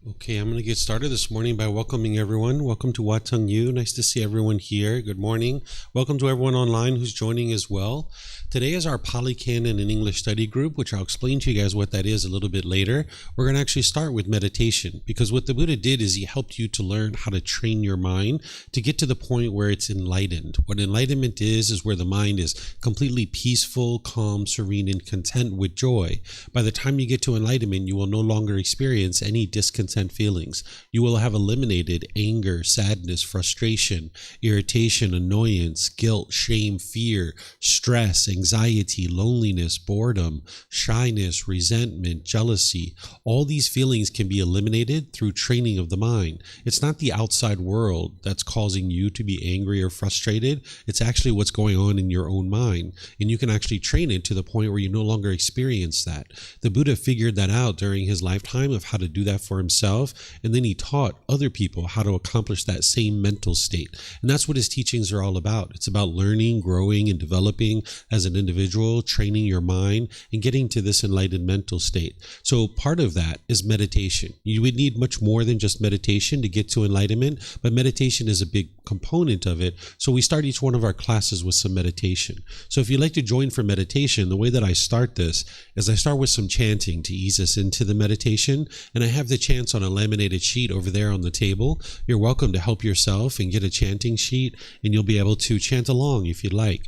Okay, I'm going to get started this morning by welcoming everyone. Welcome to Wat Tung. Nice to see everyone here. Good morning. Welcome to everyone online who's joining as well. Today is our Pali Canon and English study group, which I'll explain to you guys what that is a little bit later. We're going to actually start with meditation, because what the Buddha did is he helped you to learn how to train your mind to get to the point where it's enlightened. What enlightenment is where the mind is completely peaceful, calm, serene, and content with joy. By the time you get to enlightenment, you will no longer experience any discontent feelings. You will have eliminated anger, sadness, frustration, irritation, annoyance, guilt, shame, fear, stress, anxiety, loneliness, boredom, shyness, resentment, jealousy. All these feelings can be eliminated through training of the mind. It's not the outside world that's causing you to be angry or frustrated. It's actually what's going on in your own mind. And you can actually train it to the point where you no longer experience that. The Buddha figured that out during his lifetime of how to do that for himself. And then he taught other people how to accomplish that same mental state. And that's what his teachings are all about. It's about learning, growing, and developing as an individual, training your mind, and getting to this enlightened mental state. So part of that is meditation. You would need much more than just meditation to get to enlightenment, but meditation is a big component of it. So we start each one of our classes with some meditation. So if you'd like to join for meditation, the way that I start this is I start with some chanting to ease us into the meditation, and I have the chants on a laminated sheet over there on the table. You're welcome to help yourself and get a chanting sheet, and you'll be able to chant along if you'd like.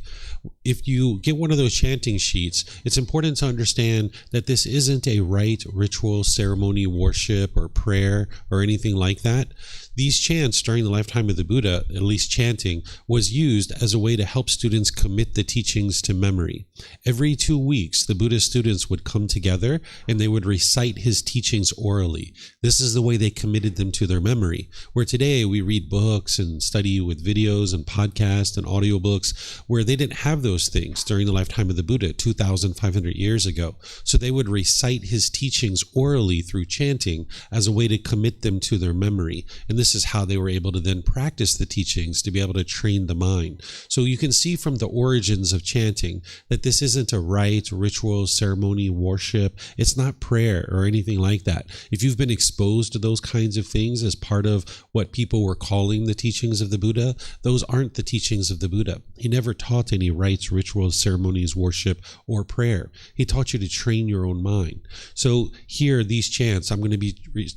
If you get one of those chanting sheets, it's important to understand that this isn't a rite, ritual, ceremony, worship, or prayer, or anything like that. These chants during the lifetime of the Buddha, at least chanting, was used as a way to help students commit the teachings to memory. Every 2 weeks, the Buddha's students would come together and they would recite his teachings orally. This is the way they committed them to their memory. Where today we read books and study with videos and podcasts and audiobooks, where they didn't have those things during the lifetime of the Buddha 2,500 years ago. So they would recite his teachings orally through chanting as a way to commit them to their memory. And this is how they were able to then practice the teachings to be able to train the mind. So you can see from the origins of chanting that this isn't a rite, ritual, ceremony, worship. It's not prayer or anything like that. If you've been exposed to those kinds of things as part of what people were calling the teachings of the Buddha, those aren't the teachings of the Buddha. He never taught any rites, rituals, ceremonies, worship, or prayer. He taught you to train your own mind. So here, these chants, I'm going to be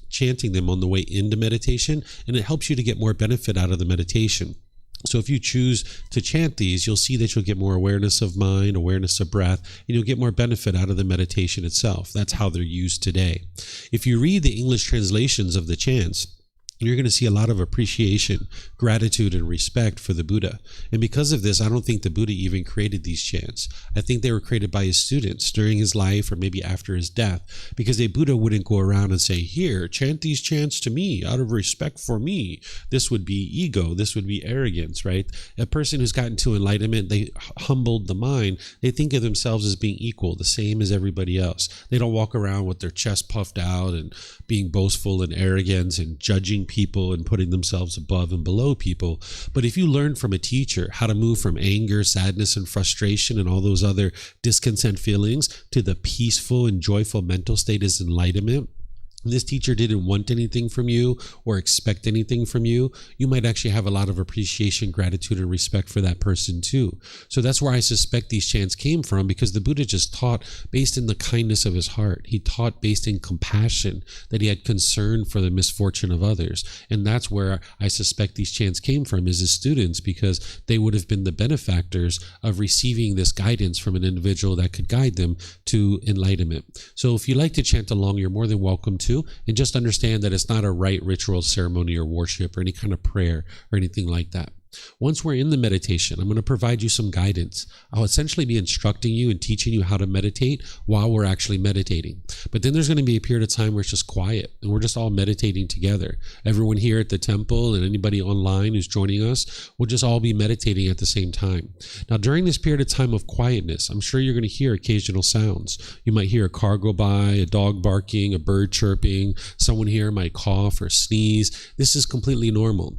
chanting them on the way into meditation, and it helps you to get more benefit out of the meditation. So if you choose to chant these, you'll see that you'll get more awareness of mind, awareness of breath, and you'll get more benefit out of the meditation itself. That's how they're used today. If you read the English translations of the chants, you're going to see a lot of appreciation, gratitude, and respect for the Buddha. And because of this, I don't think the Buddha even created these chants. I think they were created by his students during his life or maybe after his death, because the Buddha wouldn't go around and say, here, chant these chants to me out of respect for me. This would be ego. This would be arrogance, right? A person who's gotten to enlightenment, they humbled the mind. They think of themselves as being equal, the same as everybody else. They don't walk around with their chest puffed out and being boastful and arrogant and judging people and putting themselves above and below people. But if you learn from a teacher how to move from anger, sadness, and frustration and all those other discontent feelings to the peaceful and joyful mental state as enlightenment, this teacher didn't want anything from you or expect anything from you, you might actually have a lot of appreciation, gratitude, and respect for that person too. So that's where I suspect these chants came from, because the Buddha just taught based in the kindness of his heart. He taught based in compassion, that he had concern for the misfortune of others. And that's where I suspect these chants came from, is his students, because they would have been the benefactors of receiving this guidance from an individual that could guide them to enlightenment. So if you like to chant along, you're more than welcome to. And just understand that it's not a rite, ritual, ceremony, or worship, or any kind of prayer, or anything like that. Once we're in the meditation, I'm going to provide you some guidance. I'll essentially be instructing you and teaching you how to meditate while we're actually meditating. But then there's going to be a period of time where it's just quiet and we're just all meditating together. Everyone here at the temple and anybody online who's joining us will just all be meditating at the same time. Now, during this period of time of quietness, I'm sure you're going to hear occasional sounds. You might hear a car go by, a dog barking, a bird chirping, someone here might cough or sneeze. This is completely normal.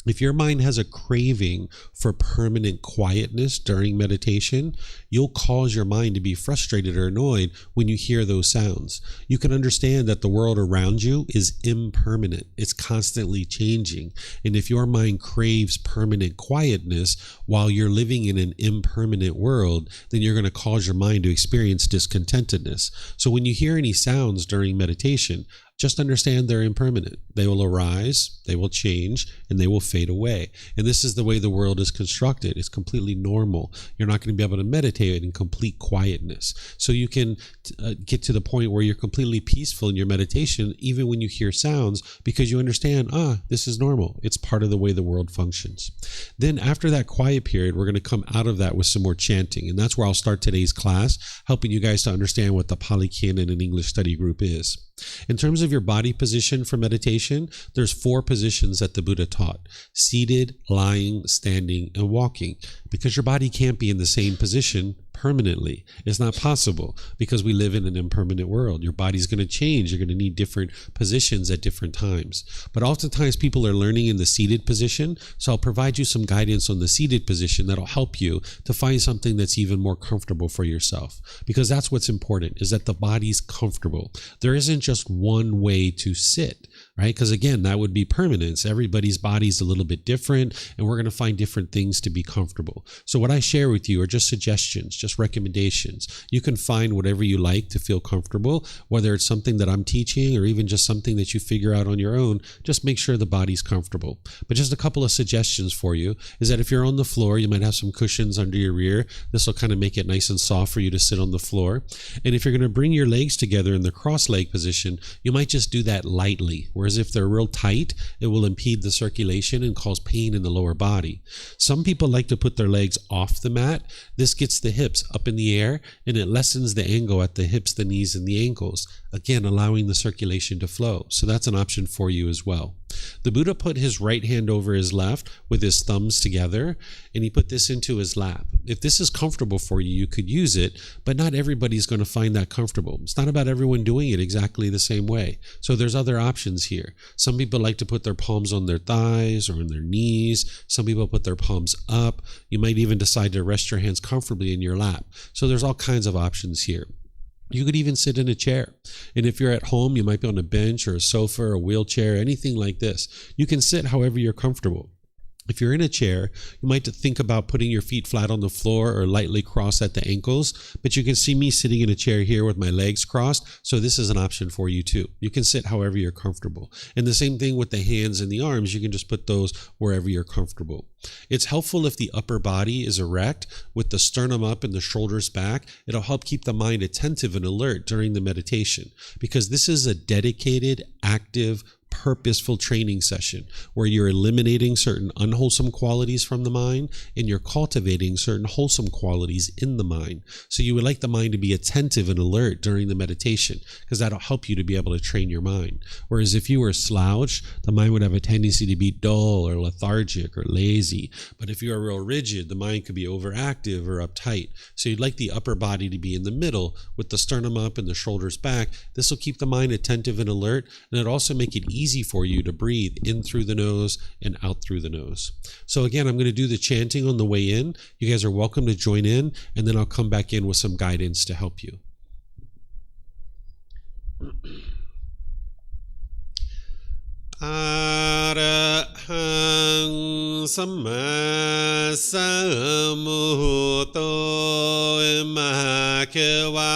If your mind has a craving for permanent quietness during meditation, you'll cause your mind to be frustrated or annoyed when you hear those sounds. You can understand that the world around you is impermanent. It's constantly changing. And if your mind craves permanent quietness while you're living in an impermanent world, then you're going to cause your mind to experience discontentedness. So when you hear any sounds during meditation, just understand they're impermanent. They will arise, they will change, and they will fade away. And this is the way the world is constructed. It's completely normal. You're not going to be able to meditate in complete quietness. So you can get to the point where you're completely peaceful in your meditation, even when you hear sounds, because you understand, this is normal. It's part of the way the world functions. Then after that quiet period, we're going to come out of that with some more chanting. And that's where I'll start today's class, helping you guys to understand what the Pali Canon and English study group is. In terms of your body position for meditation, there's 4 positions that the Buddha taught: seated, lying, standing, and walking. Because your body can't be in the same position permanently. It's not possible because we live in an impermanent world. Your body's going to change. You're going to need different positions at different times. But oftentimes people are learning in the seated position, so I'll provide you some guidance on the seated position that'll help you to find something that's even more comfortable for yourself. Because that's what's important, is that the body's comfortable. There isn't just one way to sit, right? Because again, that would be permanence. Everybody's body's a little bit different, and we're going to find different things to be comfortable. So what I share with you are just suggestions, just recommendations. You can find whatever you like to feel comfortable, whether it's something that I'm teaching or even just something that you figure out on your own. Just make sure the body's comfortable. But just a couple of suggestions for you is that if you're on the floor, you might have some cushions under your rear. This will kind of make it nice and soft for you to sit on the floor. And if you're going to bring your legs together in the cross leg position, you might just do that lightly. Whereas if they're real tight, it will impede the circulation and cause pain in the lower body. Some people like to put their legs off the mat. This gets the hips up in the air, and it lessens the angle at the hips, the knees, and the ankles, again allowing the circulation to flow. So that's an option for you as well. The Buddha put his right hand over his left with his thumbs together, and he put this into his lap. If this is comfortable for you, you could use it, but not everybody's going to find that comfortable. It's not about everyone doing it exactly the same way. So there's other options here. Some people like to put their palms on their thighs or on their knees. Some people put their palms up. You might even decide to rest your hands comfortably in your lap. So there's all kinds of options here. You could even sit in a chair. And if you're at home, you might be on a bench or a sofa or a wheelchair, anything like this. You can sit however you're comfortable. If you're in a chair, you might think about putting your feet flat on the floor or lightly crossed at the ankles, but you can see me sitting in a chair here with my legs crossed, so this is an option for you too. You can sit however you're comfortable. And the same thing with the hands and the arms, you can just put those wherever you're comfortable. It's helpful if the upper body is erect with the sternum up and the shoulders back. It'll help keep the mind attentive and alert during the meditation, because this is a dedicated, active, purposeful training session where you're eliminating certain unwholesome qualities from the mind and you're cultivating certain wholesome qualities in the mind. So you would like the mind to be attentive and alert during the meditation, because that'll help you to be able to train your mind. Whereas if you were slouched, the mind would have a tendency to be dull or lethargic or lazy. But if you are real rigid, the mind could be overactive or uptight. So you'd like the upper body to be in the middle with the sternum up and the shoulders back. This will keep the mind attentive and alert, and it'll also make it easy for you to breathe in through the nose and out through the nose. So again, I'm going to do the chanting on the way in. You guys are welcome to join in, and then I'll come back in with some guidance to help you. Arahang Samma Sambuddho Mahakawa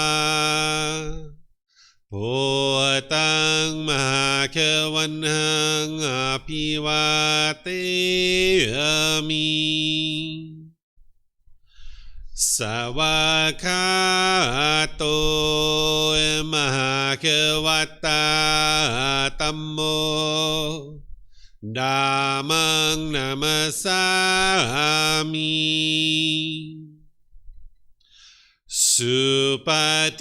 Wat Tung Mahakawanhang Apiwateyami Sawakato Mahakawata Tammo Dhammang Namasami Supatipano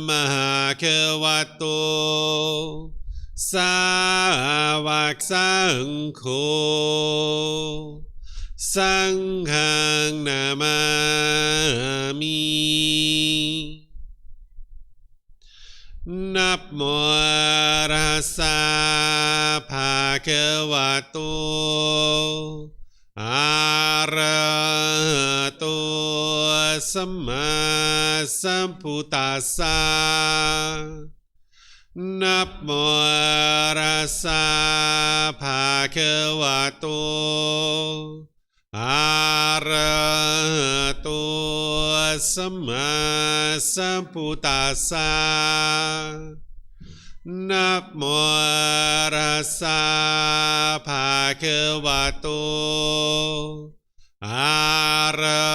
Mahakavato Sawak Sangho Sanghang Namami Namo Rasa คะวะโตอะระหะโตสัมมาสัมพุทธัสสะนะโมตัสสะภะคะวะโตอะระหะโตสัมมาสัมพุทธัสสะนะโมตัสสะภะคะวะโตอะระ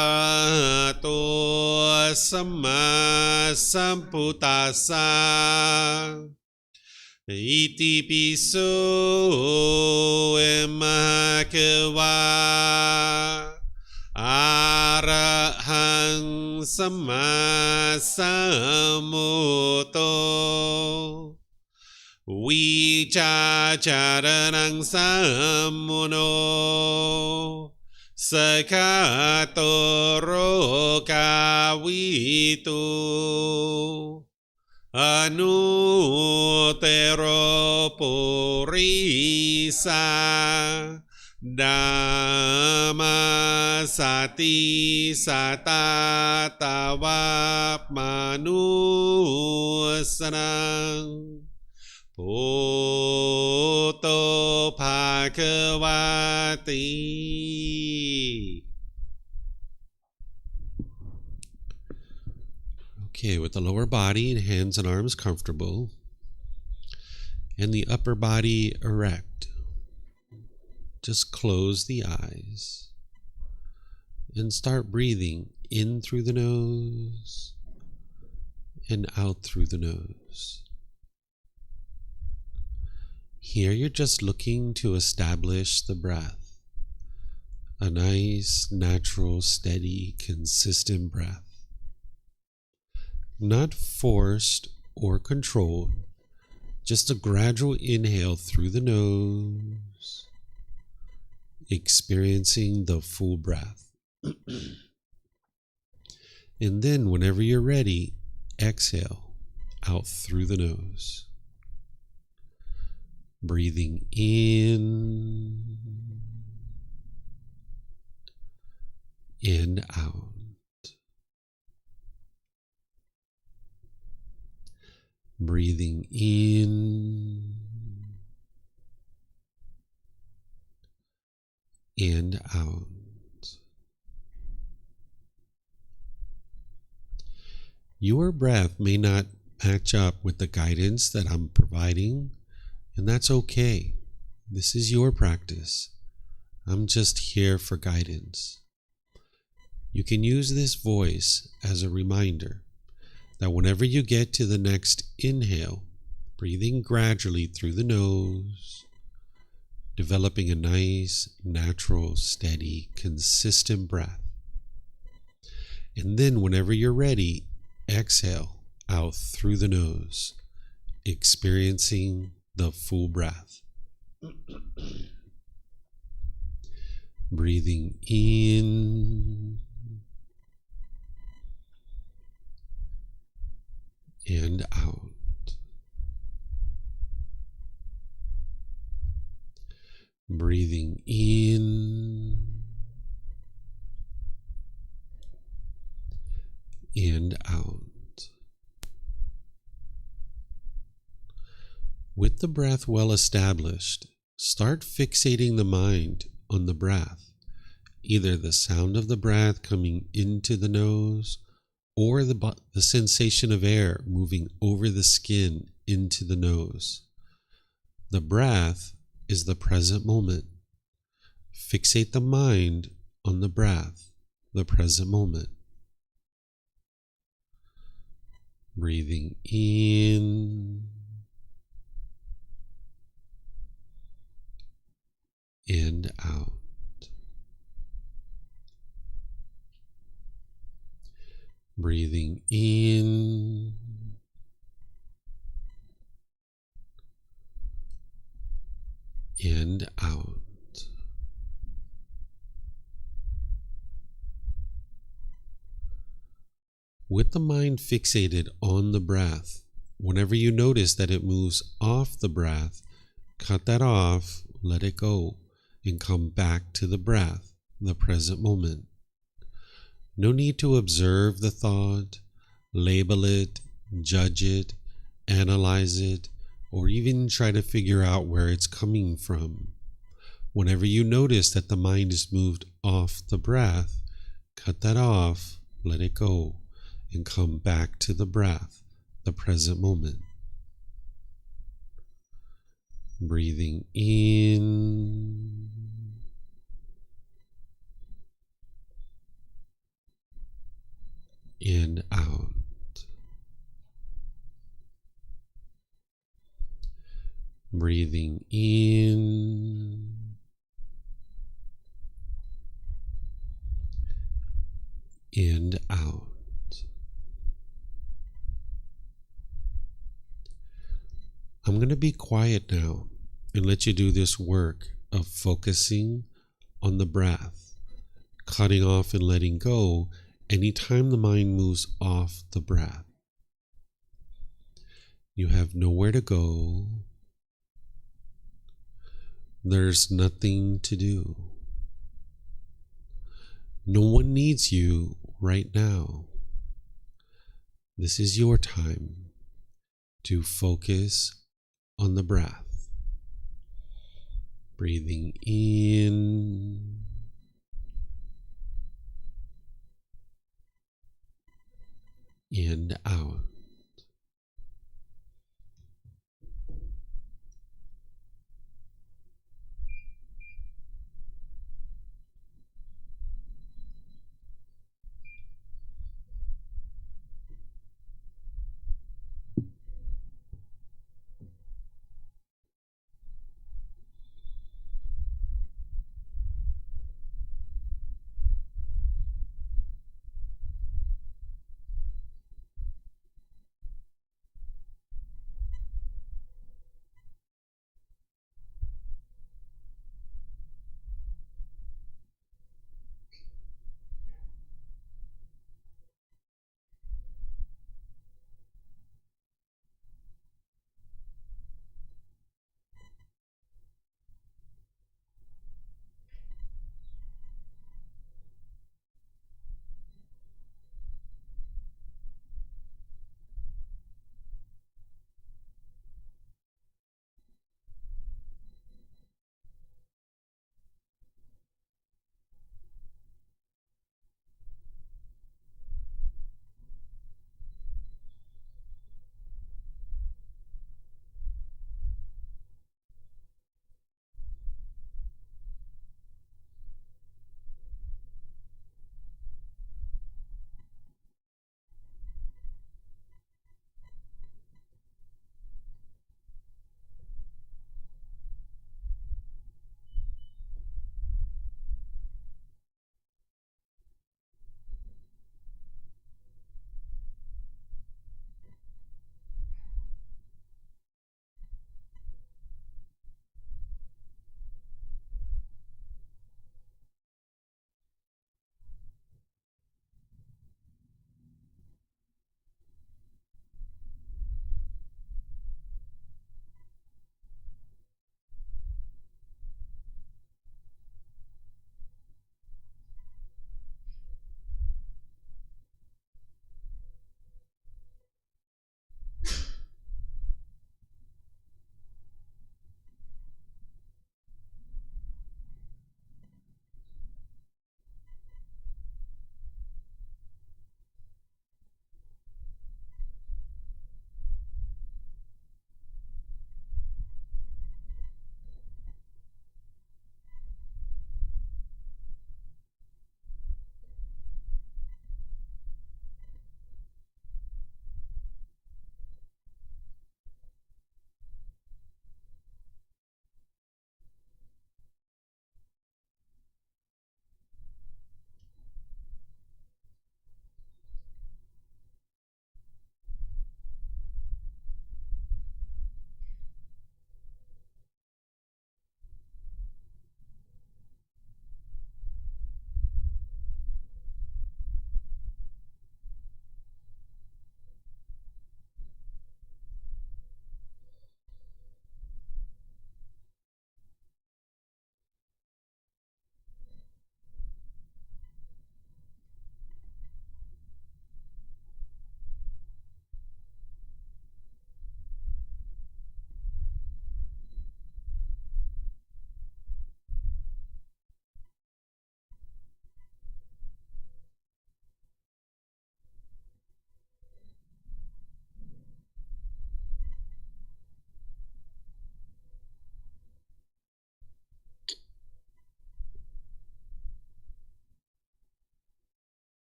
หะโตสัมมาสัมพุทธัสสะอิติปิโสเอมะคะวะอะระหังสัมมาสัมพุทโธวิชาจารณังสัมมุโนสกขาโตโรกาวิตุอนุเตโรปุริสาดามาสติสัตตาตาวะมานุสนังพุทโธภควาติ Okay, with the lower body and hands and arms comfortable, and the upper body erect, just close the eyes and start breathing in through the nose and out through the nose. Here you're just looking to establish the breath, a nice, natural, steady, consistent breath. Not forced or controlled, just a gradual inhale through the nose, experiencing the full breath. And then whenever you're ready, exhale out through the nose. Breathing in and out. Breathing in and out. Your breath may not match up with the guidance that I'm providing, and that's okay. This is your practice. I'm just here for guidance. You can use this voice as a reminder that whenever you get to the next inhale, breathing gradually through the nose, developing a nice, natural, steady, consistent breath. And then whenever you're ready, exhale out through the nose, experiencing the full breath. Breathing in and out. Breathing in and out. With the breath well established, start fixating the mind on the breath, either the sound of the breath coming into the nose or the sensation of air moving over the skin into the nose. The breath is the present moment. Fixate the mind on the breath, the present moment. Breathing in and out. Breathing in and out. With the mind fixated on the breath, whenever you notice that it moves off the breath, cut that off, let it go, and come back to the breath, the present moment. No need to observe the thought, label it, judge it, analyze it, or even try to figure out where it's coming from. Whenever you notice that the mind is moved off the breath, cut that off, let it go, and come back to the breath, the present moment. Breathing in and out. Breathing in and out. I'm going to be quiet now and let you do this work of focusing on the breath, cutting off and letting go anytime the mind moves off the breath. You have nowhere to go. There's nothing to do. No one needs you right now. This is your time to focus on the breath. Breathing in and out.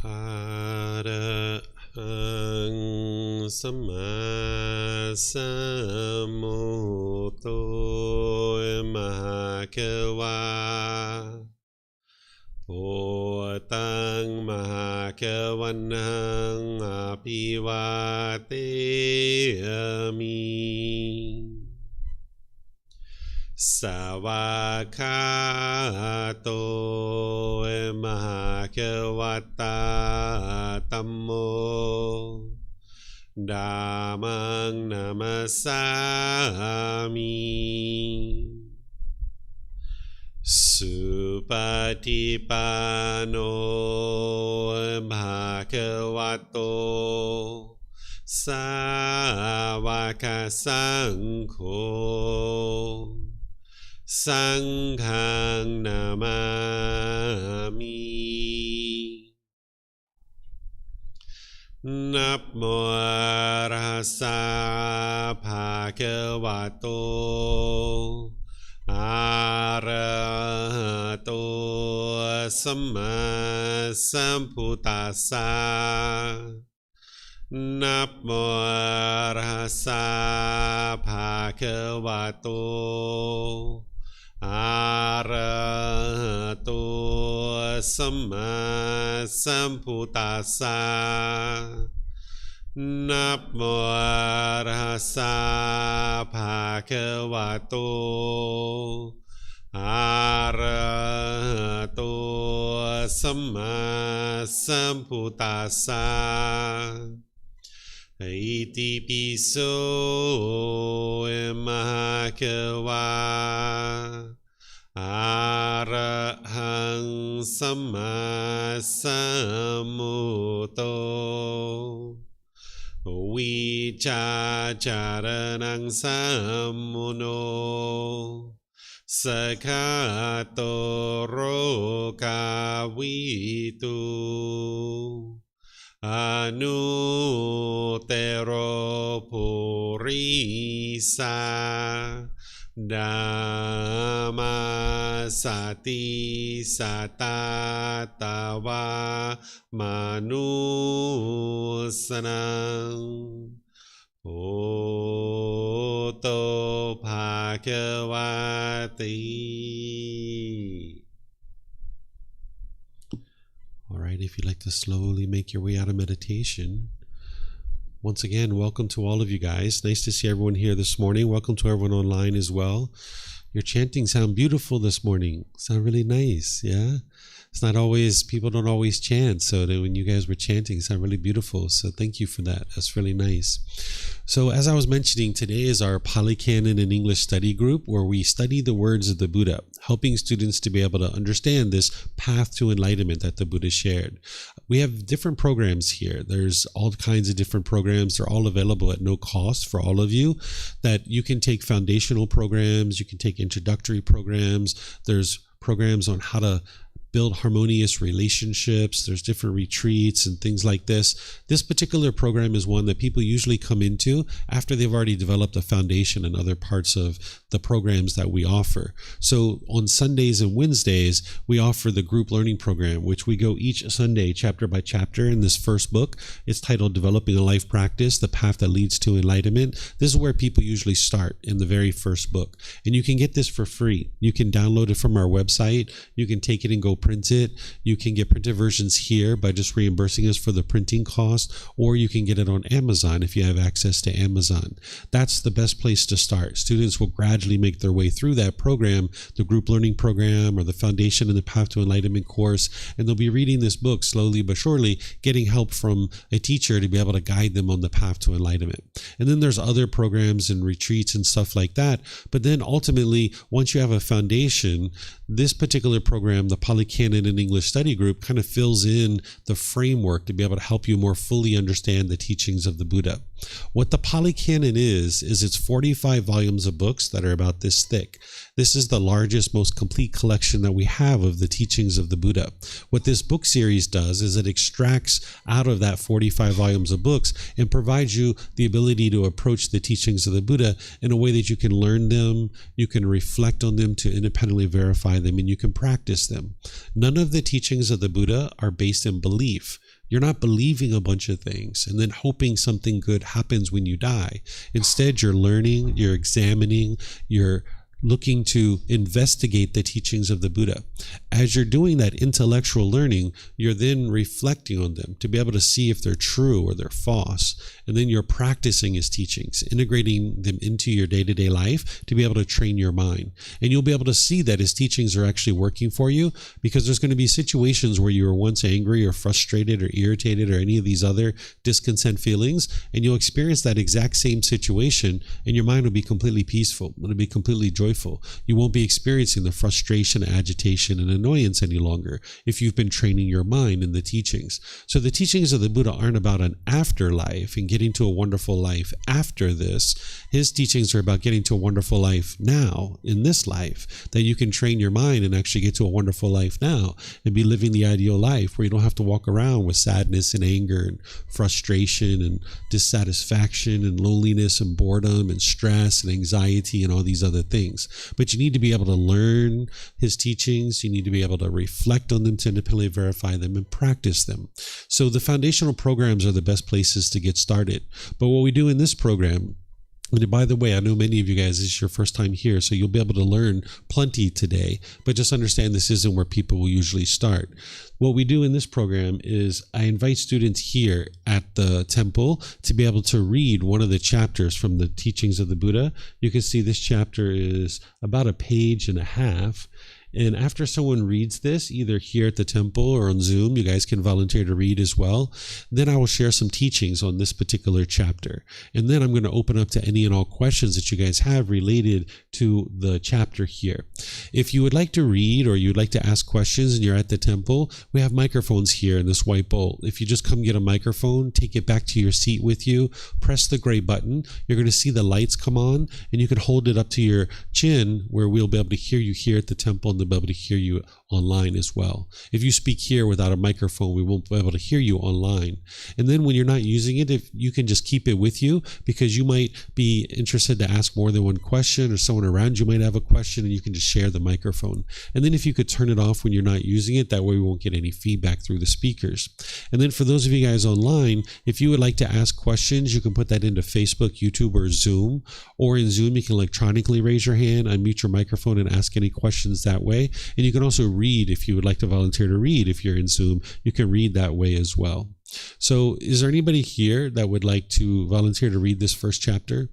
อะระหังสัมมาสัมพุทโธมหาเขวาโพตังมหาเขวันหังอภิวาเทมิสวากขาโตมหาเขวัตตาธัมโมธัมมังนามัสสามิสุปฏิปันโนภะคะวะโตสาวกสังโฆสังฆังนามามินะโมตัสสะภะคะวะโตอะระหะโตสัมมาสัมพุทธัสสะนะโมตัสสะภะคะวะโตอะระหะโตสัมมาสัมพุทธัสสะนะโมตัสสะภะคะวะโตอะระหะโตสัมมาสัมพุทธัสสะอิติปิโสมหาเขวาอะระหังสัมมาสัมพุทโธวิชาจารณังสัมมุโนสกขาโตโรกาวิตุอนุเตโรปุริสาธัมมาสติสัตตาตาวามนุสนังโอโตภะคะวะติ All right, if you'd like to slowly make your way out of meditation. Once again, welcome to all of you guys. Nice to see everyone here this morning. Welcome to everyone online as well. Your chanting sound beautiful this morning. Sound really nice, yeah? It's not always, people don't always chant, so when you guys were chanting, it sounded really beautiful. So thank you for that. That's really nice. So as I was mentioning, today is our Pali Canon and English study group where we study the words of the Buddha, helping students to be able to understand this path to enlightenment that the Buddha shared. We have different programs here. There's all kinds of different programs. They're all available at no cost for all of you, that you can take foundational programs, you can take introductory programs. There's programs on how to build harmonious relationships. There's different retreats and things like this. This particular program is one that people usually come into after they've already developed a foundation in other parts of the programs that we offer. So on Sundays and Wednesdays, we offer the group learning program, which we go each Sunday chapter by chapter in this first book. It's titled Developing a Life Practice, The Path That Leads to Enlightenment. This is where people usually start, in the very first book. And you can get this for free. You can download it from our website. You can take it and go print it. You can get printed versions here by just reimbursing us for the printing cost, or you can get it on Amazon if you have access to Amazon. That's the best place to start. Students will gradually make their way through that program, the group learning program or the Foundation and the Path to Enlightenment course, and they'll be reading this book slowly but surely, getting help from a teacher to be able to guide them on the path to enlightenment. And then there's other programs and retreats and stuff like that. But then ultimately, once you have a foundation, this particular program, the Pali Canon and English Study Group, kind of fills in the framework to be able to help you more fully understand the teachings of the Buddha. What the Pali Canon is it's 45 volumes of books that are about this thick. This is the largest, most complete collection that we have of the teachings of the Buddha. What this book series does is it extracts out of that 45 volumes of books and provides you the ability to approach the teachings of the Buddha in a way that you can learn them, you can reflect on them to independently verify them, and you can practice them. None of the teachings of the Buddha are based in belief. You're not believing a bunch of things and then hoping something good happens when you die. Instead, you're learning, you're examining, you're looking to investigate the teachings of the Buddha. As you're doing that intellectual learning, you're then reflecting on them to be able to see if they're true or they're false. And then you're practicing his teachings, integrating them into your day-to-day life to be able to train your mind. And you'll be able to see that his teachings are actually working for you, because there's going to be situations where you were once angry or frustrated or irritated or any of these other discontent feelings, and you'll experience that exact same situation and your mind will be completely peaceful. It'll be completely joyful. You won't be experiencing the frustration, agitation, and annoyance any longer if you've been training your mind in the teachings. So the teachings of the Buddha aren't about an afterlife and getting to a wonderful life after this. His teachings are about getting to a wonderful life now, in this life, that you can train your mind and actually get to a wonderful life now and be living the ideal life where you don't have to walk around with sadness and anger and frustration and dissatisfaction and loneliness and boredom and stress and anxiety and all these other things. But you need to be able to learn his teachings. You need to be able to reflect on them, to independently verify them, and practice them. So the foundational programs are the best places to get started. But what we do in this program, and by the way, I know many of you guys, this is your first time here, so you'll be able to learn plenty today, but just understand this isn't where people will usually start. What we do in this program is I invite students here at the temple to be able to read one of the chapters from the teachings of the Buddha. You can see this chapter is about a page and a half. And after someone reads this, either here at the temple or on Zoom, you guys can volunteer to read as well. Then I will share some teachings on this particular chapter. And then I'm going to open up to any and all questions that you guys have related to the chapter here. If you would like to read or you'd like to ask questions and you're at the temple, we have microphones here in this white bowl. If you just come get a microphone, take it back to your seat with you, press the gray button, you're going to see the lights come on, and you can hold it up to your chin where we'll be able to hear you here at the temple and be able to hear you online as well. If you speak here without a microphone, we won't be able to hear you online. And then when you're not using it, if you can just keep it with you, because you might be interested to ask more than one question, or someone around you might have a question, and you can just share the microphone. And then if you could turn it off when you're not using it, that way we won't get any feedback through the speakers. And then for those of you guys online, if you would like to ask questions, you can put that into Facebook, YouTube, or Zoom. Or in Zoom, you can electronically raise your hand, unmute your microphone, and ask any questions that way. And you can also read if you would like to volunteer to read. If you're in Zoom, you can read that way as well. So is there anybody here that would like to volunteer to read this first chapter?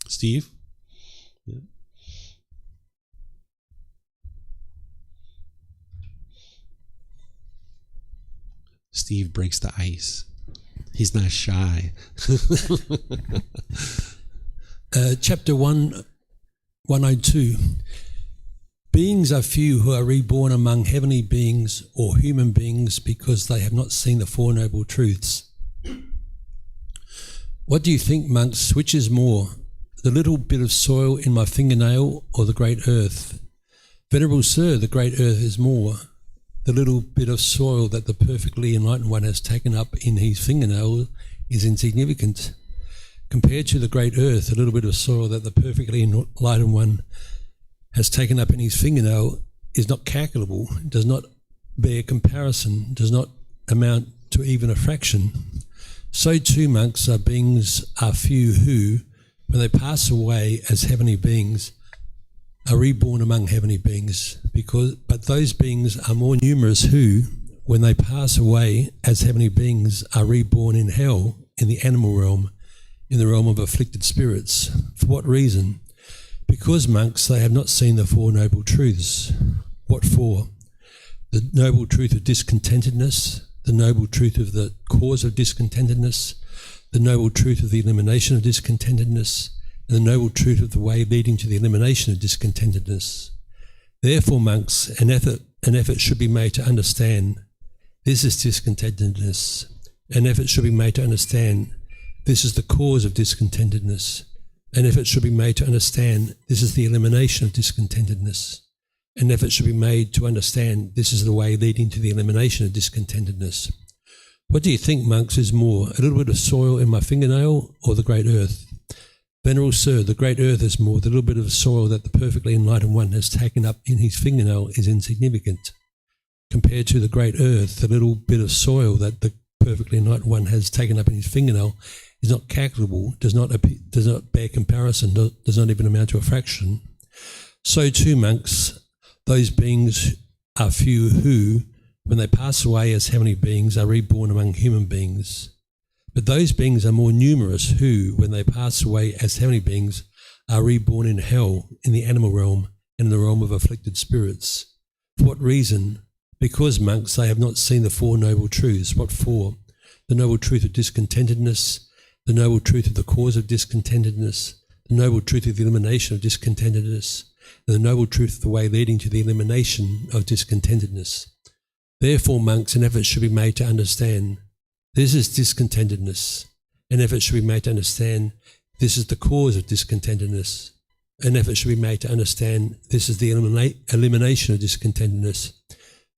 Steve? Yeah. Steve breaks the ice. He's not shy. Chapter 102. Beings are few who are reborn among heavenly beings or human beings because they have not seen the Four Noble Truths. What do you think, monks? Which is more, the little bit of soil in my fingernail or the great earth? Venerable Sir, the great earth is more. The little bit of soil that the perfectly enlightened one has taken up in his fingernail is insignificant. Compared to the great earth, a little bit of soil that the perfectly enlightened one has taken up in his fingernail is not calculable, does not bear comparison, does not amount to even a fraction. So too, monks, beings are few who, when they pass away as heavenly beings, are reborn among heavenly beings. But those beings are more numerous who, when they pass away as heavenly beings, are reborn in hell, in the animal realm, in the realm of afflicted spirits. For what reason? Because, monks, they have not seen the Four Noble Truths. What for? The noble truth of discontentedness, the noble truth of the cause of discontentedness, the noble truth of the elimination of discontentedness, and the noble truth of the way leading to the elimination of discontentedness. Therefore, monks, an effort should be made to understand this is discontentedness. An effort should be made to understand this is the cause of discontentedness. An effort should be made to understand this is the elimination of discontentedness. An effort should be made to understand this is the way leading to the elimination of discontentedness. What do you think, monks, is more, a little bit of soil in my fingernail or the great earth? Venerable Sir, the great earth is more. The little bit of soil that the perfectly enlightened one has taken up in his fingernail is insignificant. compared to the great earth, the little bit of soil that the perfectly enlightened one has taken up in his fingernail is not calculable, does not bear comparison, does not even amount to a fraction. So too, monks, those beings are few who, when they pass away as heavenly beings, are reborn among human beings. But those beings are more numerous who, when they pass away as heavenly beings, are reborn in hell, in the animal realm, and in the realm of afflicted spirits. For what reason? Because, monks, they have not seen the Four Noble Truths. What for? The noble truth of discontentedness, the noble truth of the cause of discontentedness, the noble truth of the elimination of discontentedness, and the noble truth of the way leading to the elimination of discontentedness. Therefore, monks, an effort should be made to understand this is discontentedness. An effort should be made to understand this is the cause of discontentedness. An effort should be made to understand this is the elimination of discontentedness.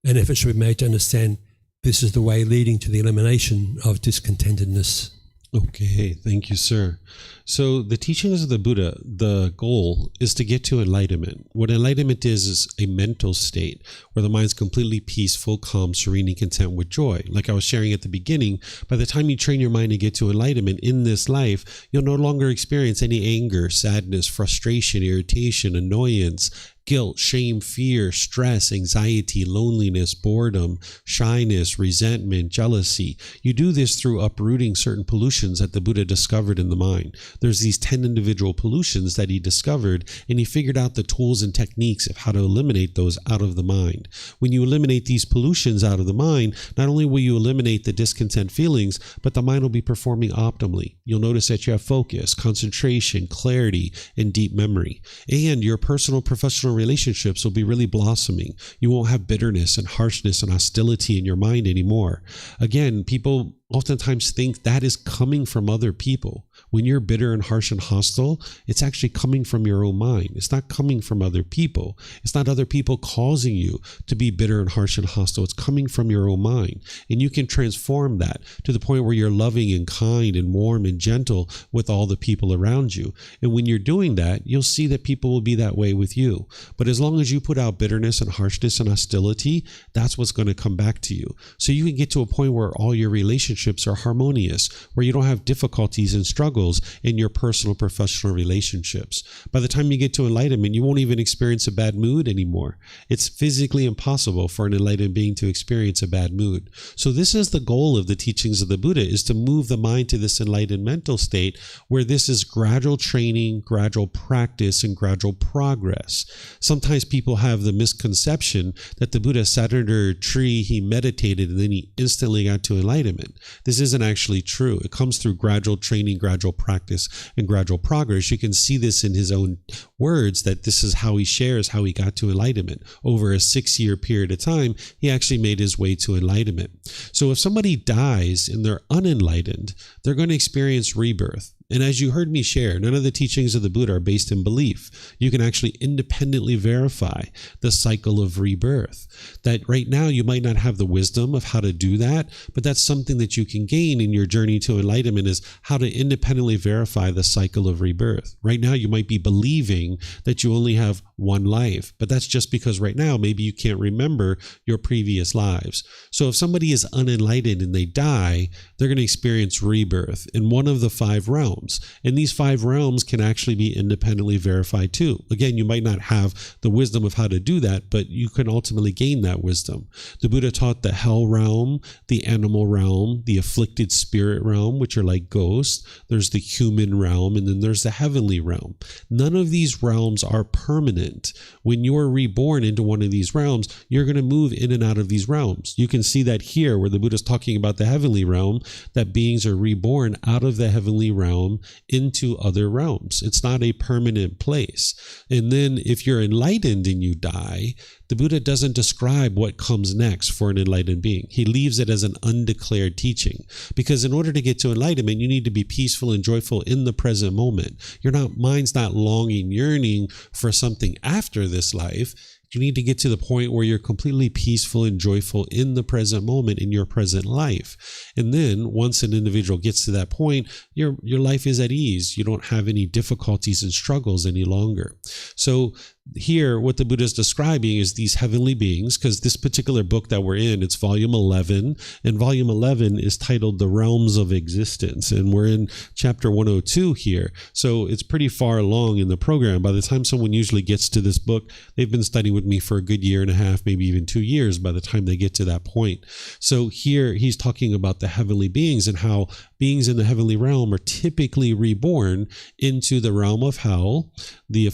An effort should be made to understand this is the way leading to the elimination of discontentedness. Okay, thank you, sir. So the teachings of the Buddha, the goal is to get to enlightenment. What enlightenment is a mental state where the mind's completely peaceful, calm, serene, and content with joy. Like I was sharing at the beginning, by the time you train your mind to get to enlightenment in this life, you'll no longer experience any anger, sadness, frustration, irritation, annoyance, guilt, shame, fear, stress, anxiety, loneliness, boredom, shyness, resentment, jealousy. You do this through uprooting certain pollutions that the Buddha discovered in the mind. There's these 10 individual pollutions that he discovered, and he figured out the tools and techniques of how to eliminate those out of the mind. When you eliminate these pollutions out of the mind, not only will you eliminate the discontent feelings, but the mind will be performing optimally. You'll notice that you have focus, concentration, clarity, and deep memory. And your personal, professional relationships will be really blossoming. You won't have bitterness and harshness and hostility in your mind anymore. Again, people oftentimes think that is coming from other people. When you're bitter and harsh and hostile, it's actually coming from your own mind. It's not coming from other people. It's not other people causing you to be bitter and harsh and hostile. It's coming from your own mind. And you can transform that to the point where you're loving and kind and warm and gentle with all the people around you. And when you're doing that, you'll see that people will be that way with you. But as long as you put out bitterness and harshness and hostility, that's what's going to come back to you. So you can get to a point where all your relationships are harmonious, where you don't have difficulties and struggles in your personal, professional relationships. By the time you get to enlightenment, you won't even experience a bad mood anymore. It's physically impossible for an enlightened being to experience a bad mood. So this is the goal of the teachings of the Buddha, is to move the mind to this enlightened mental state where this is gradual training, gradual practice, and gradual progress. Sometimes people have the misconception that the Buddha sat under a tree, he meditated, and then he instantly got to enlightenment. This isn't actually true. It comes through gradual training, gradual practice, and gradual progress. You can see this in his own words, that this is how he shares how he got to enlightenment. Over a 6-year period of time, he actually made his way to enlightenment. So if somebody dies and they're unenlightened, they're going to experience rebirth. And as you heard me share, none of the teachings of the Buddha are based in belief. You can actually independently verify the cycle of rebirth. That right now you might not have the wisdom of how to do that, but that's something that you can gain in your journey to enlightenment, is how to independently verify the cycle of rebirth. Right now you might be believing that you only have one life, but that's just because right now maybe you can't remember your previous lives. So if somebody is unenlightened and they die, they're going to experience rebirth in one of the 5 realms. And these 5 realms can actually be independently verified too. Again, you might not have the wisdom of how to do that, but you can ultimately gain that wisdom. The Buddha taught the hell realm, the animal realm, the afflicted spirit realm, which are like ghosts. There's the human realm, and then there's the heavenly realm. None of these realms are permanent. When you're reborn into one of these realms, you're going to move in and out of these realms. You can see that here where the Buddha is talking about the heavenly realm, that beings are reborn out of the heavenly realm into other realms. It's not a permanent place. And then if you're enlightened and you die, the Buddha doesn't describe what comes next for an enlightened being. He leaves it as an undeclared teaching, because in order to get to enlightenment, you need to be peaceful and joyful in the present moment. Mind's not longing, yearning for something after this life. You need to get to the point where you're completely peaceful and joyful in the present moment, in your present life. And then once an individual gets to that point, your life is at ease. You don't have any difficulties and struggles any longer. So here, what the Buddha is describing is these heavenly beings, because this particular book that we're in, it's volume 11, and volume 11 is titled The Realms of Existence, and we're in chapter 102 here. So it's pretty far along in the program. By the time someone usually gets to this book, they've been studying with me for a good year and a half, maybe even 2 years by the time they get to that point. So here he's talking about the heavenly beings and how beings in the heavenly realm are typically reborn into the realm of hell, the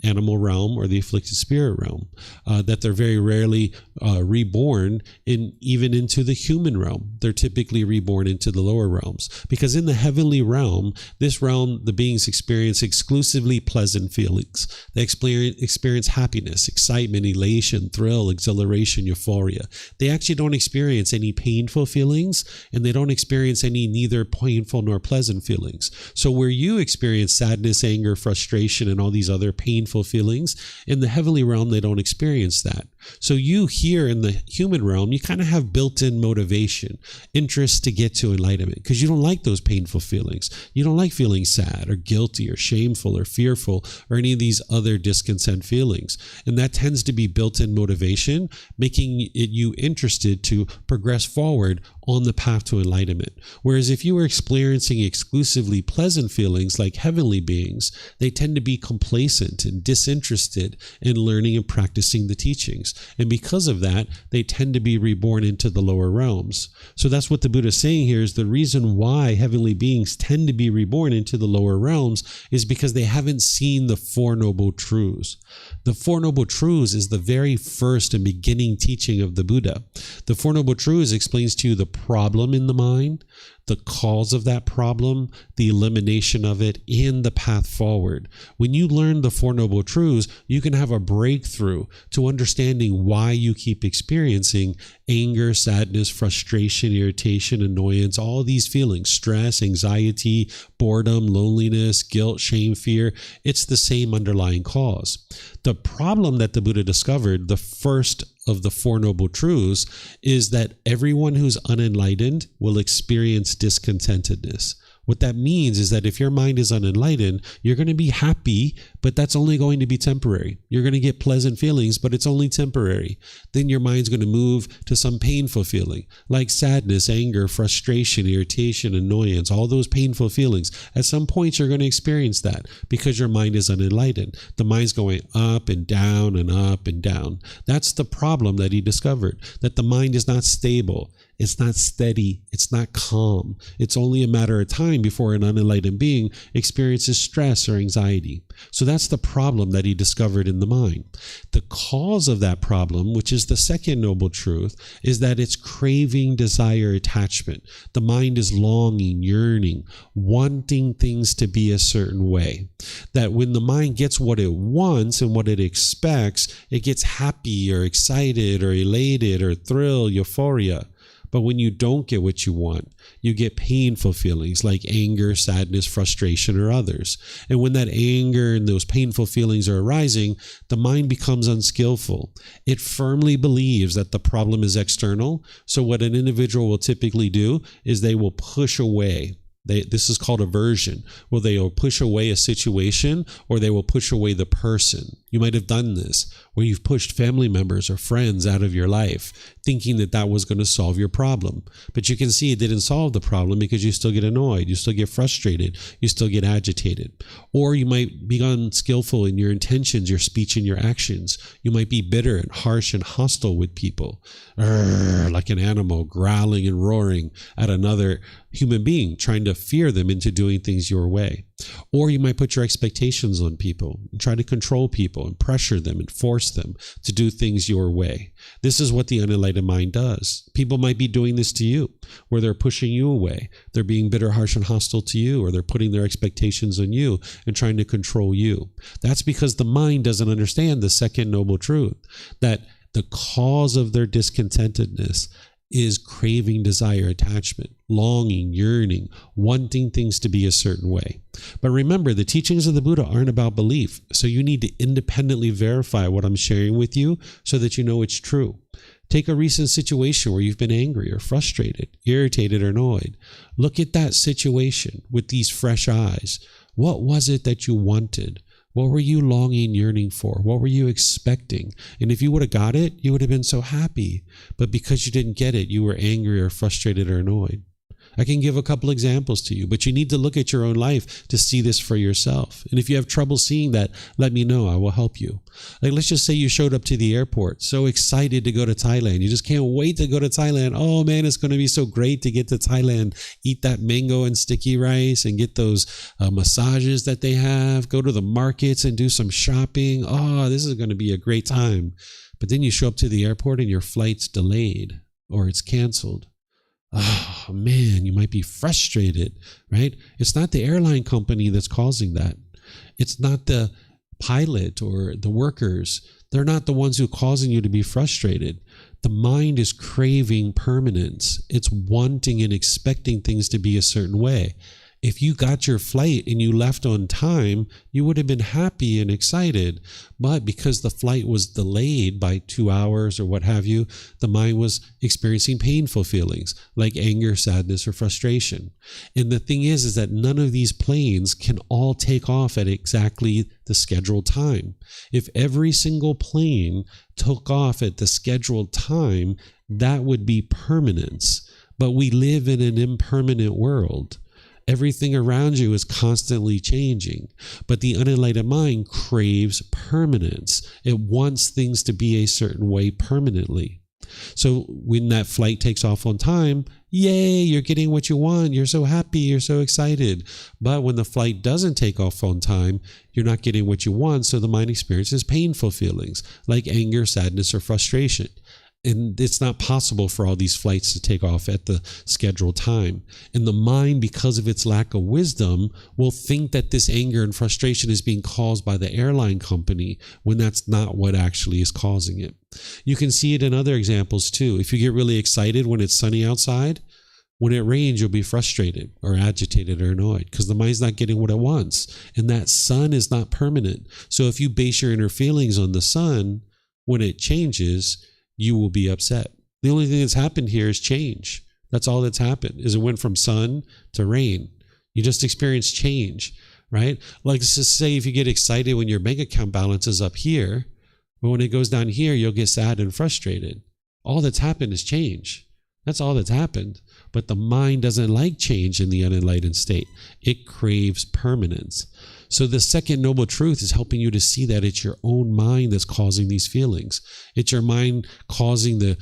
animal realm, or the afflicted spirit realm, that they're very rarely reborn even into the human realm. They're typically reborn into the lower realms, because in the heavenly realm, this realm, the beings experience exclusively pleasant feelings. They experience happiness, excitement, elation, thrill, exhilaration, euphoria. They actually don't experience any painful feelings, and they don't experience any neither painful nor pleasant feelings. So where you experience sadness, anger, frustration, and all these other painful feelings, in the heavenly realm, they don't experience that. So you here in the human realm, you kind of have built-in motivation, interest to get to enlightenment, because you don't like those painful feelings. You don't like feeling sad or guilty or shameful or fearful or any of these other discontent feelings. And that tends to be built-in motivation, making you interested to progress forward on the path to enlightenment. Whereas if you were experiencing exclusively pleasant feelings like heavenly beings, they tend to be complacent and disinterested in learning and practicing the teachings. And because of that, they tend to be reborn into the lower realms. So that's what the Buddha is saying here, is the reason why heavenly beings tend to be reborn into the lower realms is because they haven't seen the Four Noble Truths. The Four Noble Truths is the very first and beginning teaching of the Buddha. The Four Noble Truths explains to you the problem in the mind, the cause of that problem, the elimination of it, and the path forward. When you learn the Four Noble Truths, you can have a breakthrough to understanding why you keep experiencing anger, sadness, frustration, irritation, annoyance, all these feelings, stress, anxiety, boredom, loneliness, guilt, shame, fear. It's the same underlying cause. The problem that the Buddha discovered, the first of the Four Noble Truths, is that everyone who's unenlightened will experience discontentedness. What that means is that if your mind is unenlightened, you're going to be happy, but that's only going to be temporary. You're going to get pleasant feelings, but it's only temporary. Then your mind's going to move to some painful feeling, like sadness, anger, frustration, irritation, annoyance, all those painful feelings. At some point, you're going to experience that because your mind is unenlightened. The mind's going up and down and up and down. That's the problem that he discovered, that the mind is not stable. It's not steady. It's not calm. It's only a matter of time before an unenlightened being experiences stress or anxiety. So that's the problem that he discovered in the mind. The cause of that problem, which is the second noble truth, is that it's craving, desire, attachment. The mind is longing, yearning, wanting things to be a certain way. That when the mind gets what it wants and what it expects, it gets happy or excited or elated or thrilled, euphoria. But when you don't get what you want, you get painful feelings like anger, sadness, frustration, or others. And when that anger and those painful feelings are arising, the mind becomes unskillful. It firmly believes that the problem is external. So what an individual will typically do is they will push away. This is called aversion, where they will push away a situation or they will push away the person. You might have done this, where you've pushed family members or friends out of your life, thinking that that was going to solve your problem. But you can see it didn't solve the problem because you still get annoyed, you still get frustrated, you still get agitated. Or you might be unskillful in your intentions, your speech, and your actions. You might be bitter and harsh and hostile with people, like an animal growling and roaring at another human being, trying to fear them into doing things your way. Or you might put your expectations on people and try to control people and pressure them and force them to do things your way. This is what the unenlightened mind does. People might be doing this to you, where they're pushing you away. They're being bitter, harsh, and hostile to you, or they're putting their expectations on you and trying to control you. That's because the mind doesn't understand the second noble truth, that the cause of their discontentedness is craving, desire, attachment, longing, yearning, wanting things to be a certain way. But remember, the teachings of the Buddha aren't about belief, so you need to independently verify what I'm sharing with you so that you know it's true. Take a recent situation where you've been angry or frustrated, irritated or annoyed. Look at that situation with these fresh eyes. What was it that you wanted? What were you longing, yearning for? What were you expecting? And if you would have got it, you would have been so happy. But because you didn't get it, you were angry or frustrated or annoyed. I can give a couple examples to you, but you need to look at your own life to see this for yourself. And if you have trouble seeing that, let me know. I will help you. Like, let's just say you showed up to the airport, so excited to go to Thailand. You just can't wait to go to Thailand. Oh man, it's going to be so great to get to Thailand, eat that mango and sticky rice and get those massages that they have, go to the markets and do some shopping. Oh, this is going to be a great time. But then you show up to the airport and your flight's delayed or it's canceled. Oh man, you might be frustrated, right? It's not the airline company that's causing that. It's not the pilot or the workers. They're not the ones who are causing you to be frustrated. The mind is craving permanence. It's wanting and expecting things to be a certain way. If you got your flight and you left on time, you would have been happy and excited. But because the flight was delayed by 2 hours or what have you, the mind was experiencing painful feelings like anger, sadness, or frustration. And the thing is that none of these planes can all take off at exactly the scheduled time. If every single plane took off at the scheduled time, that would be permanence. But we live in an impermanent world. Everything around you is constantly changing, but the unenlightened mind craves permanence. It wants things to be a certain way permanently. So when that flight takes off on time, yay, you're getting what you want. You're so happy. You're so excited. But when the flight doesn't take off on time, you're not getting what you want. So the mind experiences painful feelings like anger, sadness, or frustration. And it's not possible for all these flights to take off at the scheduled time. And the mind, because of its lack of wisdom, will think that this anger and frustration is being caused by the airline company when that's not what actually is causing it. You can see it in other examples too. If you get really excited when it's sunny outside, when it rains, you'll be frustrated or agitated or annoyed because the mind's not getting what it wants. And that sun is not permanent. So if you base your inner feelings on the sun, when it changes, you will be upset. The only thing that's happened here is change. That's all that's happened, is it went from sun to rain. You just experienced change, right? Like, let's just say if you get excited when your bank account balance is up here, but when it goes down here, you'll get sad and frustrated. All that's happened is change. That's all that's happened. But the mind doesn't like change in the unenlightened state. It craves permanence. So the second noble truth is helping you to see that it's your own mind that's causing these feelings. It's your mind causing the